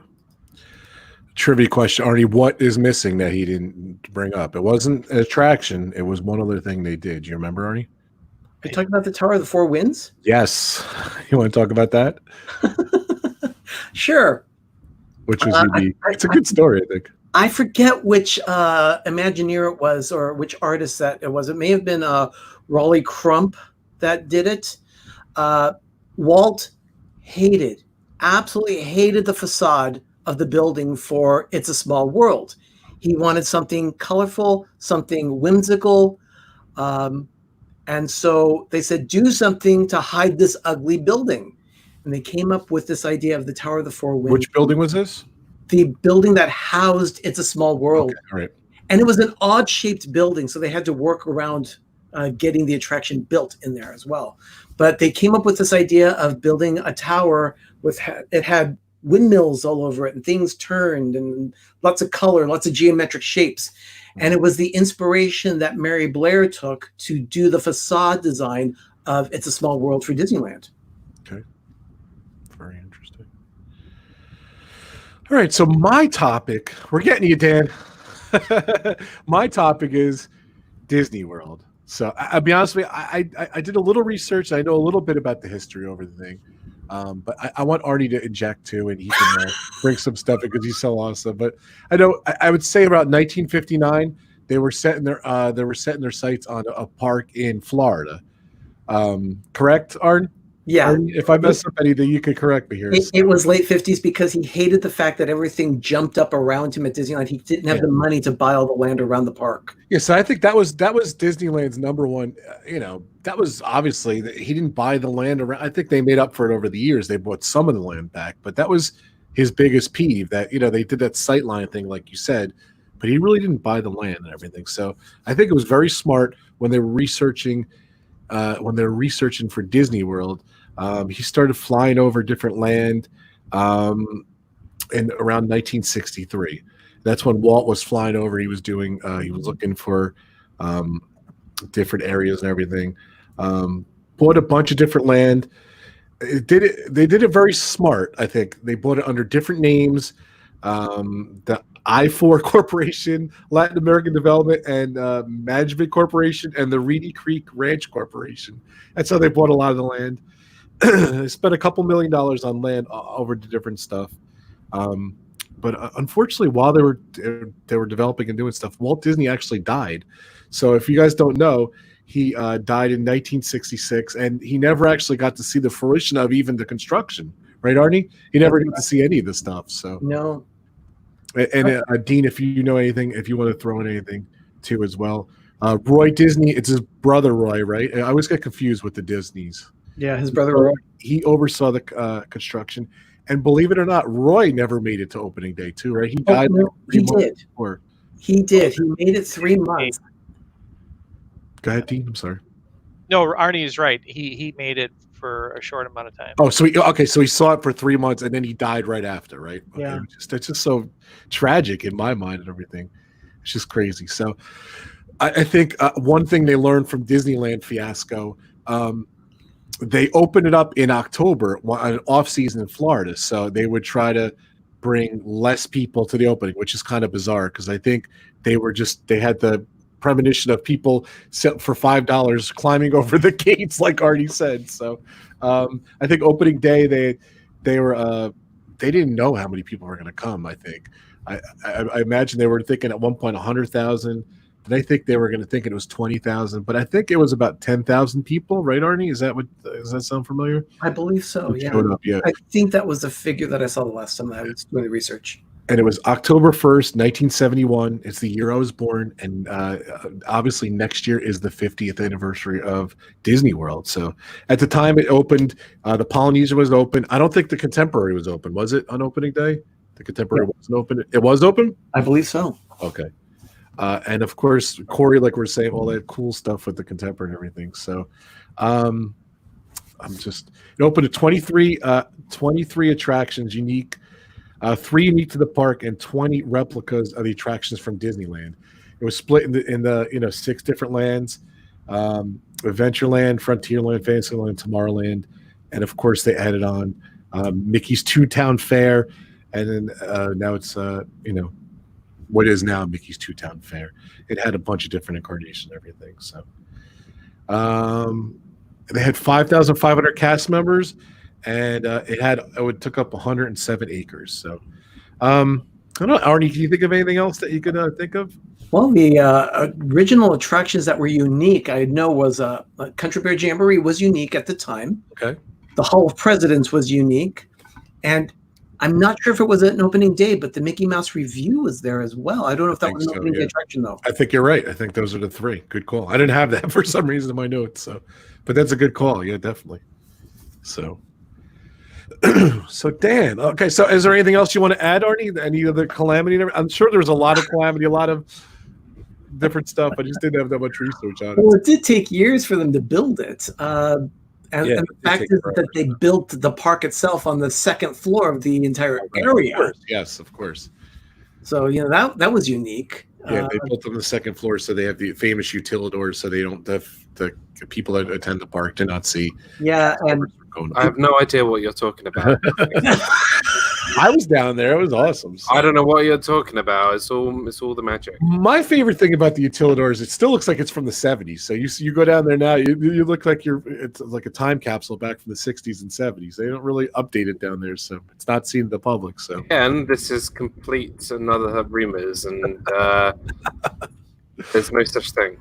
Trivia question, Arnie, what is missing that he didn't bring up? It wasn't an attraction. It was one other thing they did. You remember, Arnie? Are you talking about the Tower of the Four Winds? Yes. You want to talk about that? Sure. which was unique. It's a good story, I think. I forget which Imagineer it was or which artist that it was. It may have been Raleigh Crump that did it. Walt absolutely hated the facade of the building for It's a Small World. He wanted something colorful, something whimsical. And so they said, do something to hide this ugly building. And they came up with this idea of the Tower of the Four Winds. Which building was this? The building that housed It's a Small World. Okay, all right. And it was an odd-shaped building, so they had to work around getting the attraction built in there as well. But they came up with this idea of building a tower with it had windmills all over it, and things turned, and lots of color, lots of geometric shapes. And it was the inspiration that Mary Blair took to do the facade design of It's a Small World for Disneyland. Okay. Very interesting. All right, so my topic, we're getting you, Dan. My topic is Disney World. So I'll be honest with you, I did a little research. I know a little bit about the history over the thing. But I want Arnie to inject too, and he can bring some stuff because he's so awesome. But I know I would say about 1959 they were setting their sights on a park in Florida. Correct, Arnie? Yeah. Arnie, if I mess up anything, you could correct me here. It was late 50s because he hated the fact that everything jumped up around him at Disneyland. He didn't have the money to buy all the land around the park. Yeah, so I think that was Disneyland's number one. That was obviously he didn't buy the land around. I think they made up for it over the years. They bought some of the land back, but that was his biggest peeve. That they did that sightline thing, like you said, but he really didn't buy the land and everything. So I think it was very smart when they were researching for Disney World. He started flying over different land in around 1963. That's when Walt was flying over. He was looking for different areas and everything. Bought a bunch of different land. They did it very smart, I think. They bought it under different names. The I-4 Corporation, Latin American Development and Management Corporation, and the Reedy Creek Ranch Corporation. That's how they bought a lot of the land. They spent a couple $1 million on land over the different stuff. But unfortunately, while they were developing and doing stuff, Walt Disney actually died. So if you guys don't know, he died in 1966, and he never actually got to see the fruition of even the construction. Right, Arnie? He never got to see any of the stuff. So no. And Dean, if you know anything, if you want to throw in anything too as well, Roy Disney, it's his brother Roy, right? I always get confused with the Disneys. Yeah, his brother Roy. He oversaw the construction, and believe it or not, Roy never made it to opening day too, right? He died. He did. He did. He made it 3 months. Go ahead, Dean. I'm sorry. No, Arnie is right. He made it for a short amount of time. Oh, so he saw it for 3 months, and then he died right after, right? Yeah. That's just so tragic in my mind and everything. It's just crazy. So, I think one thing they learned from Disneyland fiasco. They opened it up in October, an off season in Florida. So they would try to bring less people to the opening, which is kind of bizarre because I think they had the premonition of people set for $5 climbing over the gates, like Arnie said. So I think opening day they didn't know how many people were going to come. I think I imagine they were thinking at one point 100,000. And I think they were going to think it was 20,000, but I think it was about 10,000 people, right, Arnie? Does that sound familiar? I believe so. Yeah. Yeah. I think that was the figure that I saw the last time I was doing the research. And it was October 1st, 1971. It's the year I was born, and obviously next year is the 50th anniversary of Disney World. So at the time it opened, the Polynesian was open. I don't think the Contemporary was open. Was it on opening day? The Contemporary wasn't open. It was open? I believe so. Okay. And of course, Corey, like we're saying, all that cool stuff with the Contemporary and everything. So, it opened to 23 attractions, unique, 3 unique to the park, and 20 replicas of the attractions from Disneyland. It was split in the 6 different lands: Adventureland, Frontierland, Fantasyland, Tomorrowland, and of course they added on Mickey's Toontown Fair, and then now it's what is now Mickey's Toontown Fair. It had a bunch of different incarnations and everything. So they had 5,500 cast members, and it took up 107 acres. So, I don't know, Arnie, can you think of anything else that you could think of? Well, the original attractions that were unique, I know, was Country Bear Jamboree was unique at the time. Okay. The Hall of Presidents was unique, and I'm not sure if it was an opening day, but the Mickey Mouse Review was there as well. I don't know if that was an opening day attraction, though. I think you're right. I think those are the three. Good call. I didn't have that for some reason in my notes, so, but that's a good call. Yeah, definitely. So, so Dan. Okay, so is there anything else you want to add, Arnie? Any other calamity? I'm sure there was a lot of calamity, a lot of different stuff. I just didn't have that much research on it. Well, it did take years for them to build it. And the fact is that they built the park itself on the second floor of the entire area. Of course. Yes, of course. So, that was unique. Yeah, they built on the second floor, so they have the famous utilidors, so they don't the people that attend the park do not see. Yeah, and I have no idea what you're talking about. I was down there; it was awesome. So. I don't know what you're talking about. It's all the magic. My favorite thing about the utilidors, it still looks like it's from the 70s. So you go down there now, you look like it's like a time capsule back from the 60s and 70s. They don't really update it down there, so it's not seen to the public. So and this is complete another rumors, and there's no such thing.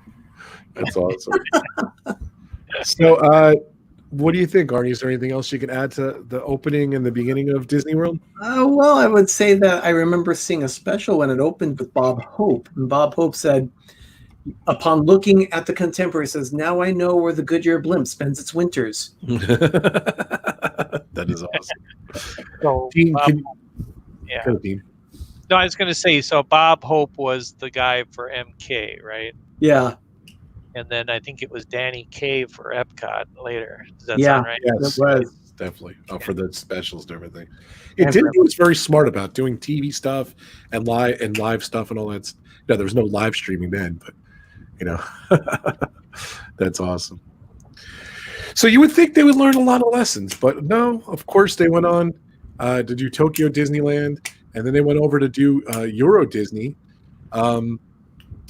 That's awesome. So, what do you think, Arnie? Is there anything else you can add to the opening and the beginning of Disney World? Well, I would say that I remember seeing a special when it opened with Bob Hope. And Bob Hope said, upon looking at the Contemporary, says, "Now I know where the Goodyear blimp spends its winters." That is awesome. So, Dean, yeah. Go, Dean. No, I was going to say, so Bob Hope was the guy for MK, right? Yeah. And then I think it was Danny Kaye for Epcot later. Does that sound right? Yes, definitely. For the specials and everything. Disney was very smart about doing TV stuff and live stuff and all that. There was no live streaming then, but that's awesome. So you would think they would learn a lot of lessons, but no. Of course, they went on to do Tokyo Disneyland, and then they went over to do Euro Disney.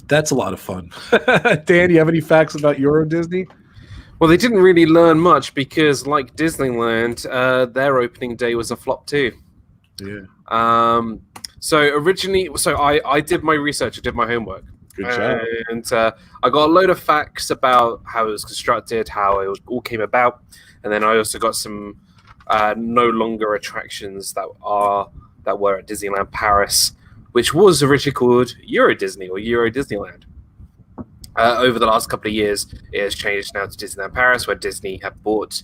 That's a lot of fun. Dan, do you have any facts about Euro Disney? Well, they didn't really learn much because, like Disneyland, their opening day was a flop too. Yeah. So originally, I did my research, I did my homework. Good job. And I got a load of facts about how it was constructed, how it all came about, and then I also got some no longer attractions that were at Disneyland Paris, which was originally called Euro Disney or Euro Disneyland. Over the last couple of years, it has changed now to Disneyland Paris, where Disney have bought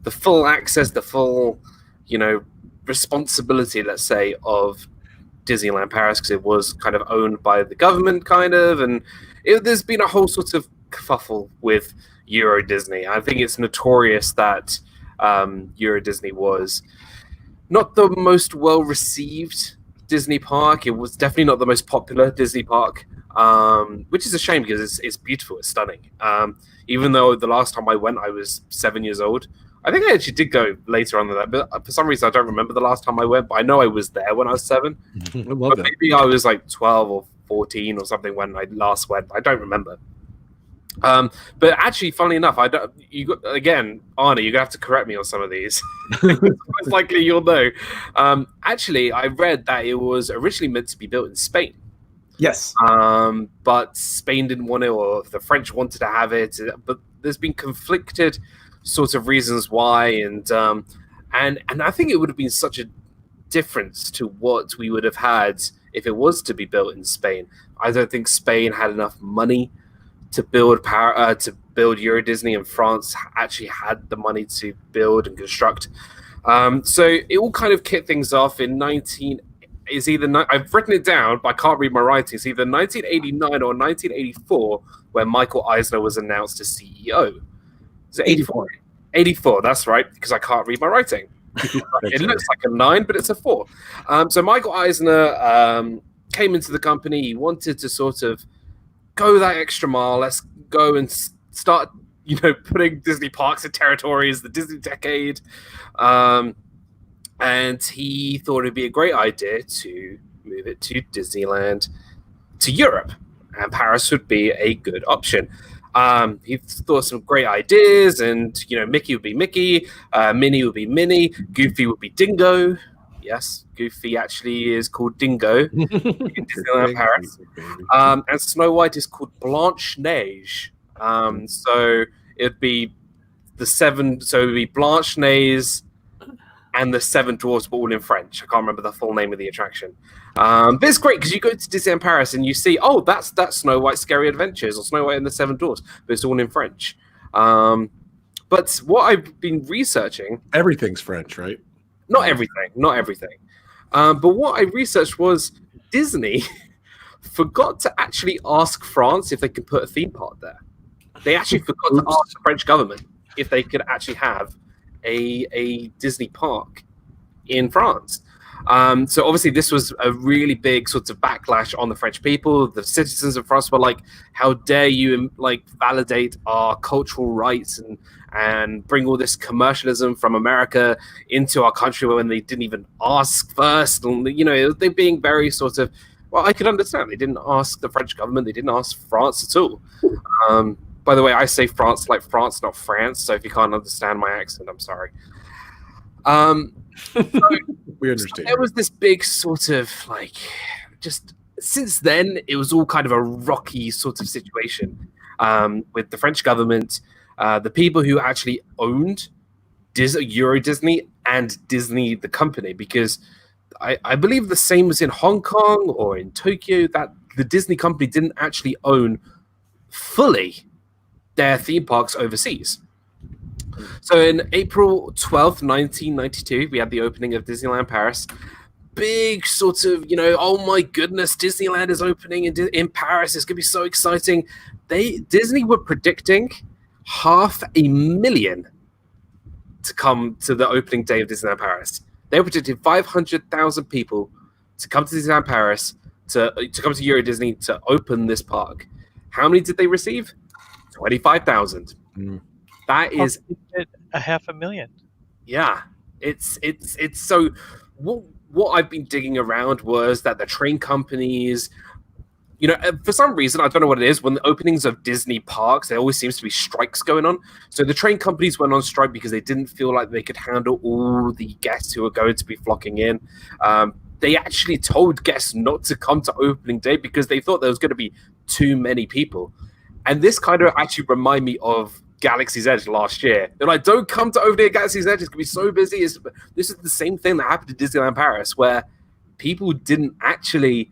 the full access, the full, responsibility, let's say, of Disneyland Paris, because it was kind of owned by the government, and there's been a whole sort of kerfuffle with Euro Disney. I think it's notorious that Euro Disney was not the most well-received Disney park. It was definitely not the most popular Disney park, which is a shame because it's beautiful, it's stunning. Even though the last time I went, I was 7 years old. I think I actually did go later on than that, but for some reason I don't remember the last time I went, but I know I was there when I was 7. I love that. Maybe I was like 12 or 14 or something when I last went. I don't remember. But actually, funnily enough, Arnie, you're gonna have to correct me on some of these. Most likely you'll know. Actually, I read that it was originally meant to be built in Spain. Yes. But Spain didn't want it, or the French wanted to have it. But there's been conflicted sort of reasons why, and I think it would have been such a difference to what we would have had if it was to be built in Spain. I don't think Spain had enough money to build Euro Disney, and France actually had the money to build and construct. So it all kind of kicked things off in I've written it down, but I can't read my writing. It's either 1989 or 1984 when Michael Eisner was announced as CEO. Is it 84? 84, that's right, because I can't read my writing. It looks like a 9, but it's a 4. So Michael Eisner came into the company. He wanted to sort of go that extra mile. Let's go and start, putting Disney parks in territories, the Disney decade. And he thought it'd be a great idea to move it to Disneyland to Europe, and Paris would be a good option. He thought some great ideas, and Mickey would be Mickey, Minnie would be Minnie, Goofy would be Dingo. Yes, Goofy actually is called Dingo in Disneyland Paris. And Snow White is called Blanche Neige. So it'd be the seven. So it'd be Blanche Neige and the Seven Dwarfs, but all in French. I can't remember the full name of the attraction. But it's great because you go to Disneyland Paris and you see, oh, that's Snow White's Scary Adventures or Snow White and the Seven Dwarfs, but it's all in French. But what I've been researching, everything's French, right? Not everything. But what I researched was Disney forgot to actually ask France if they could put a theme park there. They actually forgot to ask the French government if they could actually have a Disney park in France. So obviously this was a really big sort of backlash on the French people. The citizens of France were like, how dare you validate our cultural rights and bring all this commercialism from America into our country when they didn't even ask first. And, they're being very sort of, well, I could understand. They didn't ask the French government. They didn't ask France at all. By the way, I say France like France, not France. So if you can't understand my accent, I'm sorry. We understand. So there was this big sort of just since then, it was all kind of a rocky sort of situation with the French government, the people who actually owned Euro Disney and Disney, the company, because I believe the same was in Hong Kong or in Tokyo, that the Disney company didn't actually own fully their theme parks overseas. So in April 12th, 1992, we had the opening of Disneyland Paris. Big sort of, oh my goodness, Disneyland is opening in Paris. It's going to be so exciting. Disney were predicting 500,000 to come to the opening day of Disneyland Paris. They were predicting 500,000 people to come to Disneyland Paris, to come to Euro Disney to open this park. How many did they receive? 25,000. That is 500,000. Yeah, it's so. What I've been digging around was that the train companies, for some reason, I don't know what it is, when the openings of Disney parks, there always seems to be strikes going on. So the train companies went on strike because they didn't feel like they could handle all the guests who were going to be flocking in. They actually told guests not to come to opening day because they thought there was going to be too many people. And this kind of actually reminded me of Galaxy's Edge last year. They're like, don't come to opening at Galaxy's Edge. It's going to be so busy. This is the same thing that happened to Disneyland Paris, where people didn't actually,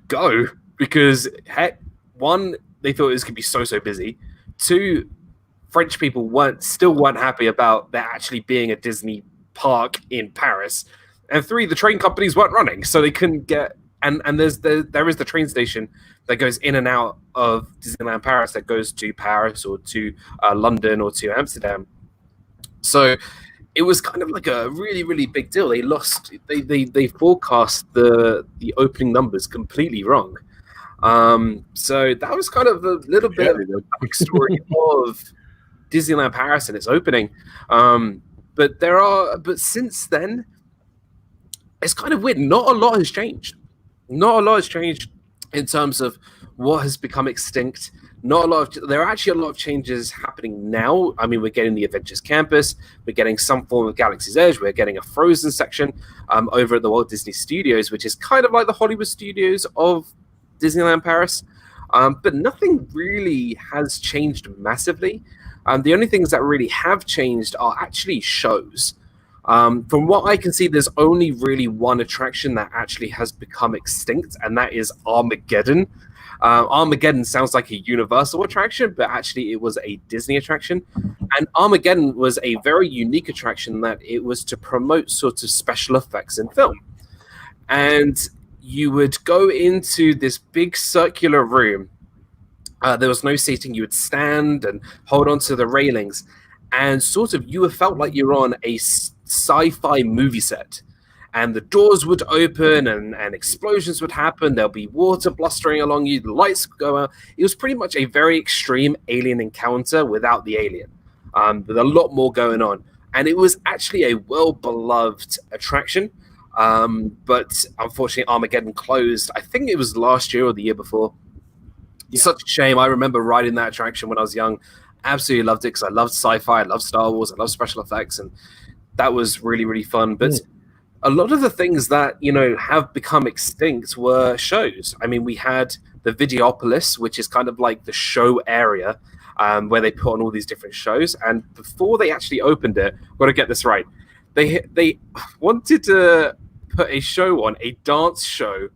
go because, heck, one, they thought it was going to be so busy. Two, French people weren't happy about there actually being a Disney park in Paris. And three, the train companies weren't running, so they couldn't get. And there is the train station that goes in and out of Disneyland Paris that goes to Paris or to London or to Amsterdam. So it was kind of like a really, really big deal. They forecast the opening numbers completely wrong. So that was kind of a little bit of the backstory of Disneyland Paris and its opening. But since then, it's kind of weird. Not a lot has changed. Not a lot has changed in terms of what has become extinct. There are actually a lot of changes happening now. I mean, we're getting the Adventures Campus. We're getting some form of Galaxy's Edge. We're getting a Frozen section over at the Walt Disney Studios, which is kind of like the Hollywood Studios of Disneyland Paris. But nothing really has changed massively. The only things that really have changed are actually shows. From what I can see, there's only really one attraction that actually has become extinct, and that is Armageddon. Armageddon sounds like a Universal attraction, but actually it was a Disney attraction. And Armageddon was a very unique attraction that it was to promote sort of special effects in film. And you would go into this big circular room. There was no seating. You would stand and hold onto the railings, and sort of you felt like you're on a sci-fi movie set, and the doors would open and explosions would happen. There'll be water blustering along you, the lights would go out. It was pretty much a very extreme alien encounter without the alien, with a lot more going on. And it was actually a well-beloved attraction, but unfortunately Armageddon closed. I think it was last year or the year before. Yeah. Such a shame. I remember riding that attraction when I was young. Absolutely loved it because I loved sci-fi, I loved Star Wars, I loved special effects, and that was really, really fun. But a lot of the things that, have become extinct were shows. I mean, we had the Videopolis, which is kind of like the show area where they put on all these different shows. And before they actually opened it, I've got to get this right, they wanted to put a show on, a dance show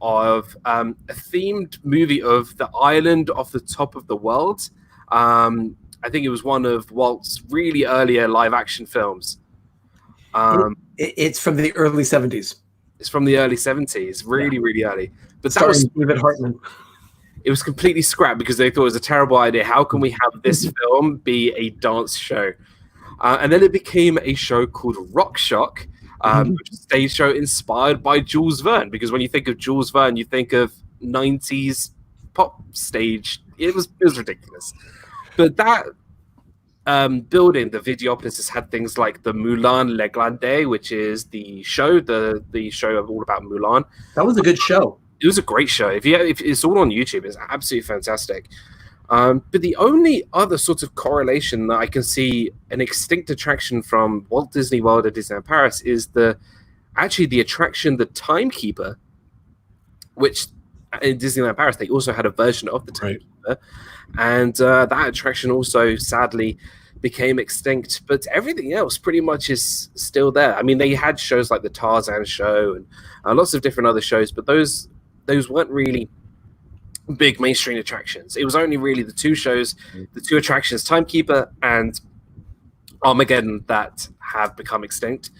of a themed movie of the island off the top of the world. I think it was one of Walt's really earlier live action films. It's from the early 70s. It's from the early 70s, really early. But that Starring was David Hartman. It was completely scrapped because they thought it was a terrible idea. How can we have this film be a dance show? And then it became a show called Rock Shock, which is a stage show inspired by Jules Verne. Because when you think of Jules Verne, you think of 90s pop stage. It was ridiculous. But that building, the Videopolis, has had things like the Moulin Leglande, which is the show, the show all about Mulan. That was a good show. It was a great show. If it's all on YouTube, it's absolutely fantastic. But the only other sort of correlation that I can see an extinct attraction from Walt Disney World or Disneyland Paris is the attraction, the Timekeeper, which in Disneyland Paris, they also had a version of the Timekeeper. Right. And that attraction also sadly became extinct, but everything else pretty much is still there. I mean, they had shows like the Tarzan show and lots of different other shows, but those weren't really big mainstream attractions. It was only really the two shows, the two attractions, Timekeeper and Armageddon, that have become extinct.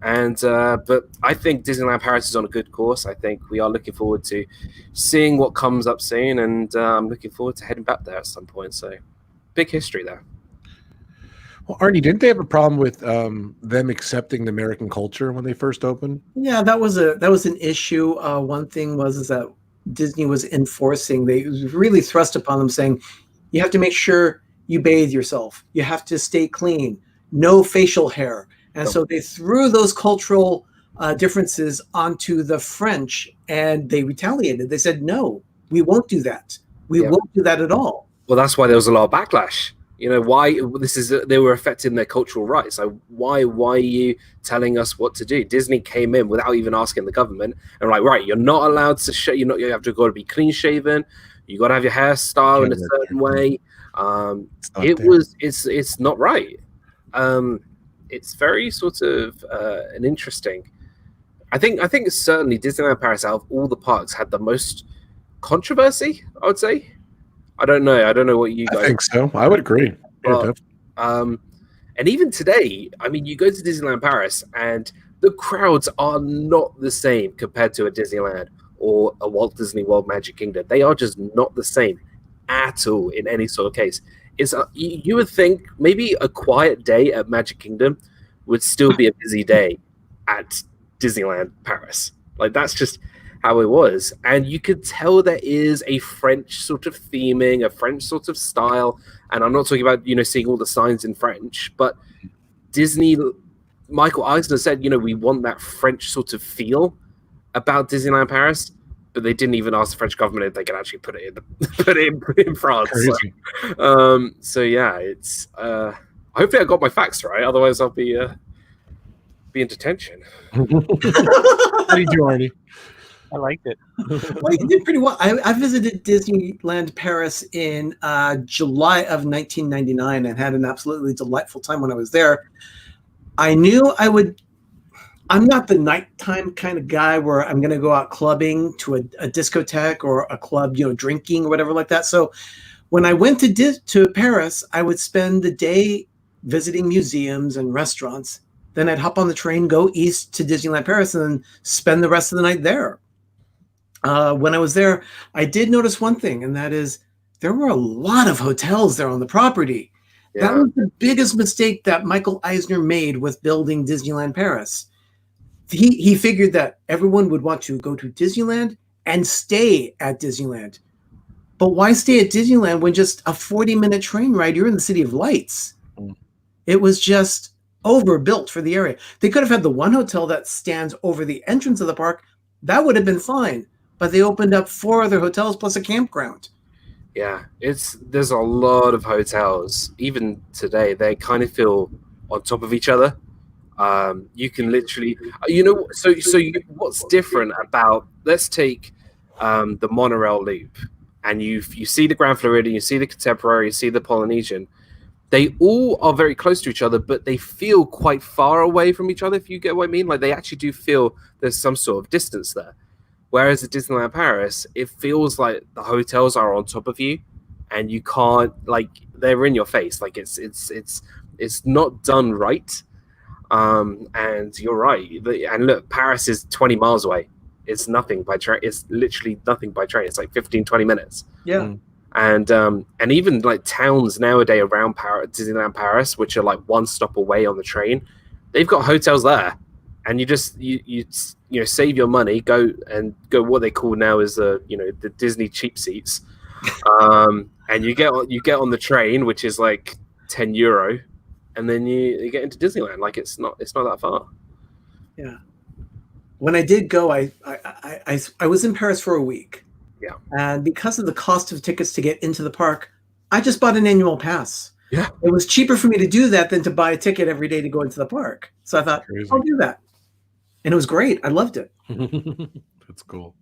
And but I think Disneyland Paris is on a good course. I think we are looking forward to seeing what comes up soon, and I'm looking forward to heading back there at some point. So big history there. Well, Arnie, didn't they have a problem with them accepting the American culture when they first opened? Yeah, that was an issue. One thing is that Disney was enforcing. They really thrust upon them, saying you have to make sure you bathe yourself. You have to stay clean. No facial hair. And so they threw those cultural differences onto the French, and they retaliated. They said, "No, we won't do that. We won't do that at all." Well, that's why there was a lot of backlash. Why they were affecting their cultural rights. So why are you telling us what to do? Disney came in without even asking the government, and like, right, you're not allowed to you have to go to be clean shaven. You got to have your hairstyle in a certain way. It's not right. It's very sort of an interesting. I think certainly Disneyland Paris, out of all the parks, had the most controversy, I would say. I don't know what you guys. I think so. I would agree. But, and even today, I mean, you go to Disneyland Paris, and the crowds are not the same compared to a Disneyland or a Walt Disney World Magic Kingdom. They are just not the same at all in any sort of case. You would think maybe a quiet day at Magic Kingdom would still be a busy day at Disneyland Paris. Like, that's just how it was. And you could tell there is a French sort of theming, a French sort of style. And I'm not talking about, seeing all the signs in French, but Michael Eisner said, we want that French sort of feel about Disneyland Paris. But they didn't even ask the French government if they could actually put it in France. So yeah, it's hopefully I got my facts right. Otherwise, I'll be in detention. How do you do, Arnie? I liked it. Well, you did pretty well. I visited Disneyland Paris in July of 1999 and had an absolutely delightful time when I was there. I knew I would. I'm not the nighttime kind of guy where I'm going to go out clubbing to a discotheque or a club, drinking or whatever like that. So when I went to Paris, I would spend the day visiting museums and restaurants. Then I'd hop on the train, go east to Disneyland Paris, and then spend the rest of the night there. When I was there, I did notice one thing, and that is there were a lot of hotels there on the property. Yeah. That was the biggest mistake that Michael Eisner made with building Disneyland Paris. He figured that everyone would want to go to Disneyland and stay at Disneyland. But why stay at Disneyland when just a 40-minute train ride, you're in the City of Lights? It was just overbuilt for the area. They could have had the one hotel that stands over the entrance of the park. That would have been fine. But they opened up 4 other hotels plus a campground. Yeah, there's a lot of hotels. Even today, they kind of feel on top of each other. You can literally, what's different about, let's take the monorail loop, and you see the Grand Floridian, you see the Contemporary, you see the Polynesian. They all are very close to each other, but they feel quite far away from each other, if you get what I mean. Like, they actually do feel there's some sort of distance there. Whereas at Disneyland Paris, it feels like the hotels are on top of you, and you can't, like, they're in your face. Like, it's not done right. And you're right. And look, Paris is 20 miles away. It's nothing by train. It's literally nothing by train. It's like 15, 20 minutes. Yeah. And even like towns nowadays around Disneyland Paris, which are like one stop away on the train, they've got hotels there. And you just you save your money, go what they call now is the Disney cheap seats, and you get on the train, which is like €10, and then you get into Disneyland. Like, it's not that far. Yeah. When I did go, I was in Paris for a week. Yeah. And because of the cost of tickets to get into the park, I just bought an annual pass. Yeah. It was cheaper for me to do that than to buy a ticket every day to go into the park. So I thought, Crazy. I'll do that. And it was great. I loved it. That's cool.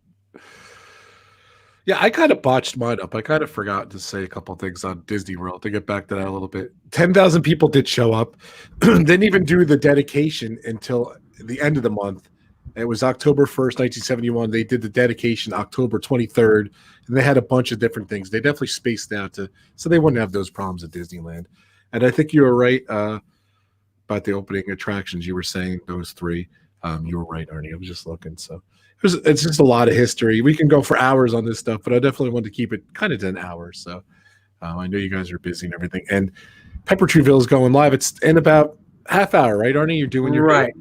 Yeah, I kind of botched mine up. I kind of forgot to say a couple things on Disney World to get back to that a little bit. 10,000 people did show up. Didn't even do the dedication until the end of the month. It was October 1st, 1971. They did the dedication October 23rd, and they had a bunch of different things. They definitely spaced out so they wouldn't have those problems at Disneyland. And I think you were right about the opening attractions. You were saying those three. You were right, Arnie. I was just looking. So it's just a lot of history. We can go for hours on this stuff, but I definitely want to keep it kind of to an hour. So I know you guys are busy and everything. And Pepper Treeville is going live. It's in about half hour, right, Arnie? You're doing your right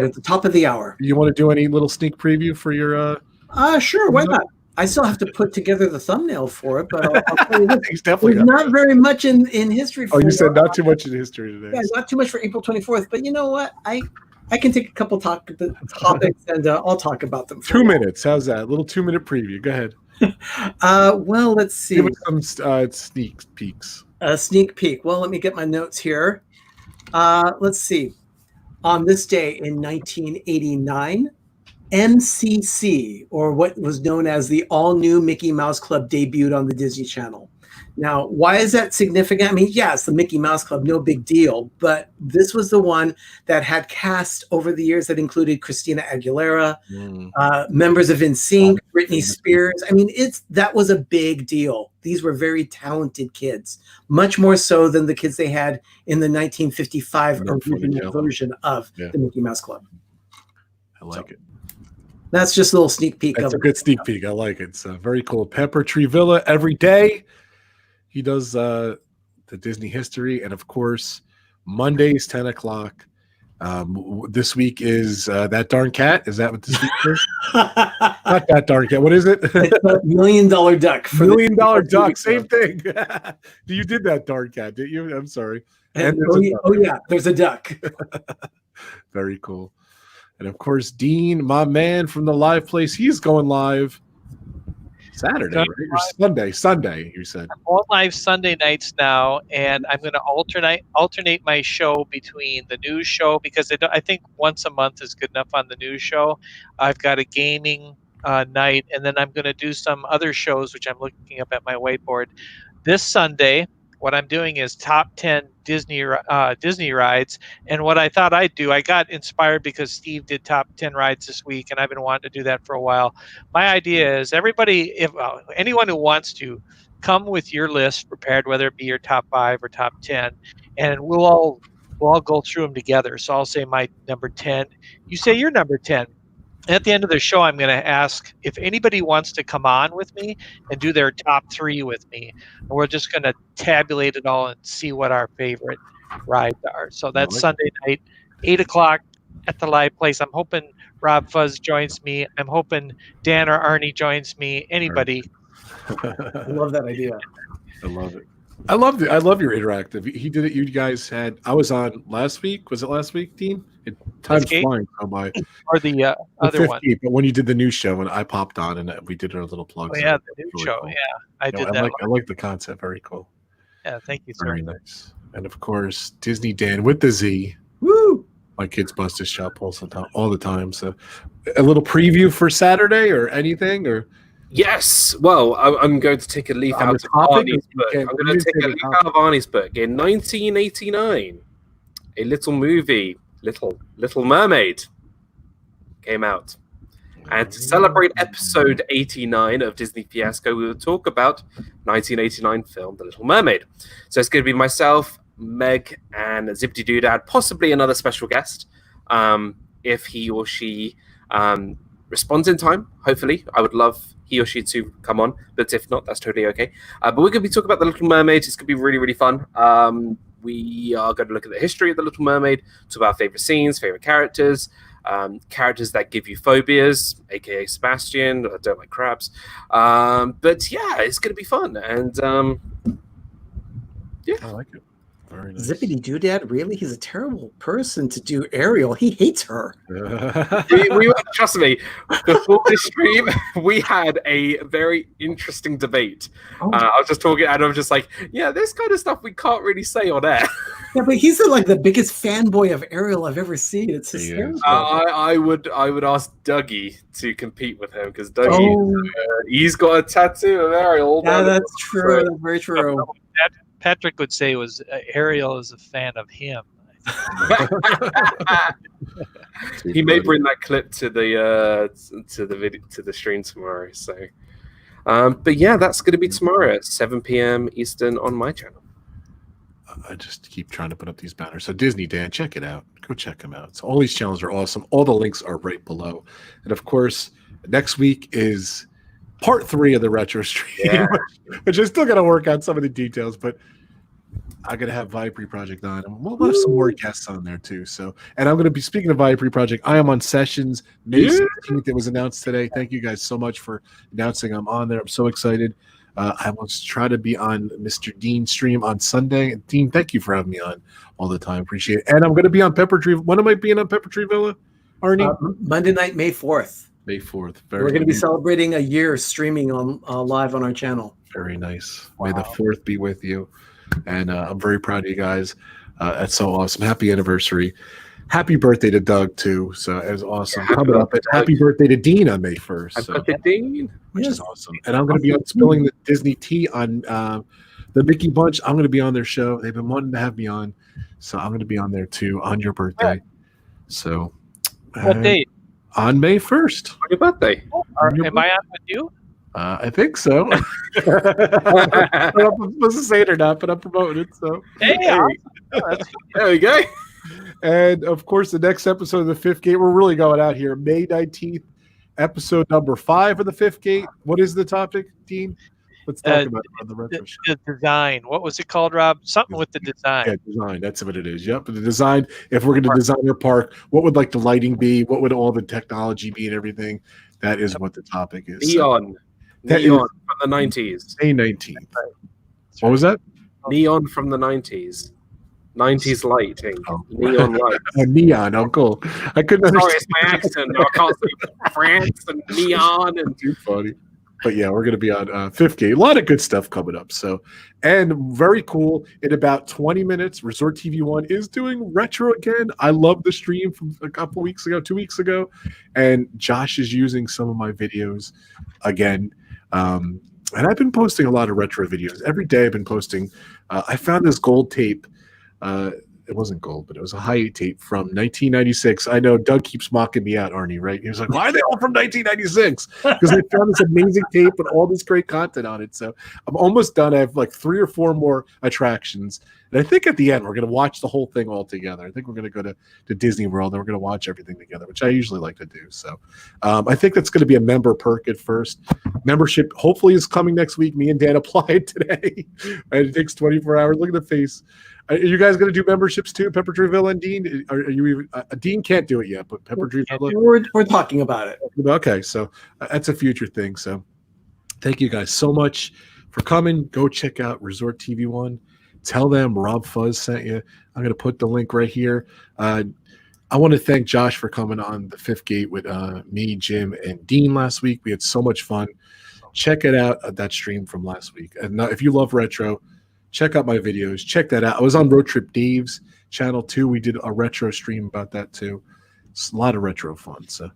at the top of the hour. You want to do any little sneak preview for your? Sure. Why not? I still have to put together the thumbnail for it, but I'll tell you this. He's definitely There's not very much in history. Oh, you said not too much in history today. Yeah, not too much for April 24th. But you know what? I can take a couple topics and I'll talk about them. 2 minutes. How's that? A little 2-minute preview. Go ahead. Well, let's see. Give us some sneak peeks. A sneak peek. Well, let me get my notes here. Let's see. On this day in 1989, MCC, or what was known as the all-new Mickey Mouse Club, debuted on the Disney Channel. Now, why is that significant? I mean, yeah, it's the Mickey Mouse Club, no big deal. But this was the one that had cast over the years that included Christina Aguilera, members of NSYNC, Britney Spears. I mean, that was a big deal. These were very talented kids, much more so than the kids they had in the 1955 original version of the Mickey Mouse Club. I like it. That's just a little sneak peek. That's a good sneak peek. I like it. It's very cool. Pepper Treevilla every day. He does the Disney history, and of course, Mondays 10 o'clock. This week is That Darn Cat. Is that what this week is? Not That Darn Cat. What is it? It's $1 million duck. $1 million duck. Same thing. You did That Darn Cat, didn't you? I'm sorry. And yeah, there's a duck. Very cool. And of course, Dean, my man from the live place, he's going live Saturday, right? Or Sunday, you said. I'm on live Sunday nights now, and I'm going to alternate my show between the news show, because I think once a month is good enough on the news show. I've got a gaming night, and then I'm going to do some other shows, which I'm looking up at my whiteboard. This Sunday, what I'm doing is top 10 Disney rides. And what I thought I'd do, I got inspired because Steve did top 10 rides this week, and I've been wanting to do that for a while. My idea is anyone who wants to, come with your list prepared, whether it be your top 5 or top 10, and we'll all go through them together. So I'll say my number 10. You say your number 10. At the end of the show, I'm going to ask if anybody wants to come on with me and do their top 3 with me. And we're just going to tabulate it all and see what our favorite rides are. So that's Sunday night, 8 o'clock at the live place. I'm hoping RobFuz joins me. I'm hoping Dan or Arnie joins me. Anybody. I love that idea. I love it. I loved it. I love your interactive. He did it. You guys had. I was on last week. Was it last week, Dean? Time's Escape? flying. Oh my. Or the other one. But when you did the new show, and I popped on and we did our little plugs. Oh, yeah, It the new was really show. cool. Yeah, I did that. I like the concept. Very cool. Yeah, thank you, sir. Very nice. And of course, Dizney Dan with the Z. Woo! My kids bust his shop all the time. So, a little preview for Saturday or anything or. Yes. Well, I'm going to take a leaf On out the of topic, Arnie's you book. can- I'm going to take a leaf out of Arnie's book. In 1989, a little movie, Little Mermaid, came out. And to celebrate episode 89 of Disney Fiasco, we will talk about 1989 film The Little Mermaid. So it's going to be myself, Meg, and Zippity Doodad, possibly another special guest, if he or she responds in time. Hopefully, I would love he or she to come on, but if not, that's totally okay. But we're going to be talking about The Little Mermaid. It's going to be really, really fun. We are going to look at the history of The Little Mermaid, talk about favorite scenes, favorite characters, characters that give you phobias, aka Sebastian. I don't like crabs. But yeah, it's going to be fun. And yeah, I like it. Very nice. Zippity Doodad, really? He's a terrible person to do Ariel. He hates her. we trust me, before this stream, we had a very interesting debate. I was just talking, and I was just like, yeah, this kind of stuff we can't really say on air. Yeah, but he's like the biggest fanboy of Ariel I've ever seen. It's hysterical. I would ask Dougie to compete with him because Dougie, he's got a tattoo of Ariel. Yeah, that's true. That's very true. Patrick would say Ariel is a fan of him. He may bring that clip to the video to the stream tomorrow. So, but yeah, that's going to be tomorrow at 7 p.m. Eastern on my channel. I just keep trying to put up these banners. So Dizney Dan, check it out. Go check them out. So all these channels are awesome. All the links are right below. And of course, next week is part 3 of the retro stream, which I still got to work out some of the details, but I'm going to have Viapre Project on, and we'll have some more guests on there too. So, and I'm going to be speaking of Viapre Project. I am on Sessions May 16th. It was announced today. Thank you guys so much for announcing I'm on there. I'm so excited. I will try to be on Mr. Dean's stream on Sunday. And Dean, thank you for having me on all the time. Appreciate it. And I'm going to be on Pepper Tree. When am I being on Pepper Tree Villa, Arnie? Monday night, May 4th. May 4th. We're going to be celebrating a year streaming on live on our channel. Very nice. May the 4th be with you. And I'm very proud of you guys. That's so awesome. Happy anniversary. Happy birthday to Doug, too. So it was awesome. Coming up. And happy birthday to Dean on May 1st. Happy birthday, Dean. Which is awesome. And I'm going to be on spilling the Disney tea on the Mickey Bunch. I'm going to be on their show. They've been wanting to have me on. So I'm going to be on there, too, on your birthday. So What date? On May 1st. On your birthday. Am I on with you? I think so. I don't know if I'm supposed to say it or not, but I'm promoting it. So Hey, there we go. And of course, the next episode of the Fifth Gate, we're really going out here. May 19th, episode number 5 of the Fifth Gate. What is the topic, Dean? Let's talk about it on the retro show. The design. What was it called, Rob? Something with the design. Yeah, design. That's what it is. Yep. The design. If we're going to design our park, what would like the lighting be? What would all the technology be and everything? That is what the topic is. Neon. That Neon from the 90s. May 19th. What was that? Neon from the 90s. 90s lighting. Neon lights. Neon. Oh, cool. I couldn't understand. Sorry, it's my accent. I can't say France and neon and too funny. But yeah, we're going to be on Fifth Gate. A lot of good stuff coming up. So, and very cool. In about 20 minutes, Resort TV 1 is doing retro again. I love the stream from a couple weeks ago, 2 weeks ago. And Josh is using some of my videos again. And I've been posting a lot of retro videos. Every day I've been posting. I found this gold tape. It wasn't gold, but it was a high tape from 1996. I know Doug keeps mocking me out, Arnie, right? He was like, why are they all from 1996? Because I found this amazing tape with all this great content on it. So I'm almost done. I have like 3 or 4 more attractions. And I think at the end, we're going to watch the whole thing all together. I think we're going to go to Disney World and we're going to watch everything together, which I usually like to do. So I think that's going to be a member perk at first. Membership hopefully is coming next week. Me and Dan applied today. And it takes 24 hours. Look at the face. Are you guys going to do memberships too, Pepper Tree Villa and Dean? Are you even? Dean can't do it yet, but Pepper Tree Villa. We're talking about it. Okay, so that's a future thing. So thank you guys so much for coming. Go check out Resort TV One. Tell them RobFuz sent you. I'm going to put the link right here. I want to thank Josh for coming on the Fifth Gate with me, Jim, and Dean last week. We had so much fun. Check it out, that stream from last week. And if you love retro, check out my videos. Check that out. I was on Road Trip Dave's channel too. We did a retro stream about that too. It's a lot of retro fun. So,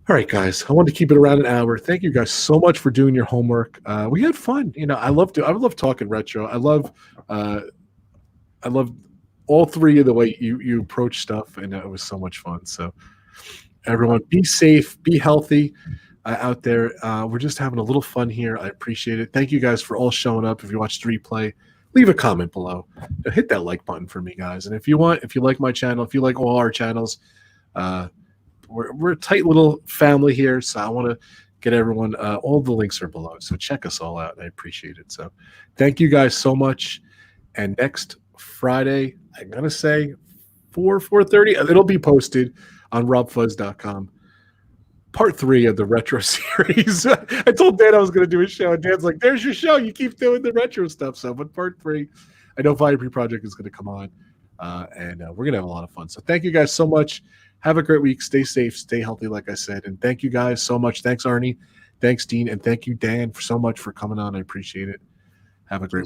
all right, guys, I wanted to keep it around an hour. Thank you guys so much for doing your homework. We had fun. You know, I love talking retro. I love all three of the way you approach stuff, and it was so much fun. So, everyone, be safe, be healthy out there. We're just having a little fun here. I appreciate it. Thank you guys for all showing up. If you watched the replay, leave a comment below. Hit that like button for me, guys. And if you like my channel, if you like all our channels, we're a tight little family here. So I want to get everyone. All the links are below. So check us all out. I appreciate it. So thank you guys so much. And next Friday, I'm gonna say 4:30. It'll be posted on robfuz.com. Part 3 of the retro series. I told Dan I was going to do a show, and Dan's like, "There's your show. You keep doing the retro stuff." So, but part 3, I know Vibree Project is going to come on, and we're going to have a lot of fun. So, thank you guys so much. Have a great week. Stay safe. Stay healthy, like I said. And thank you guys so much. Thanks, Arnie. Thanks, Dean. And thank you, Dan, so much for coming on. I appreciate it. Have a great week.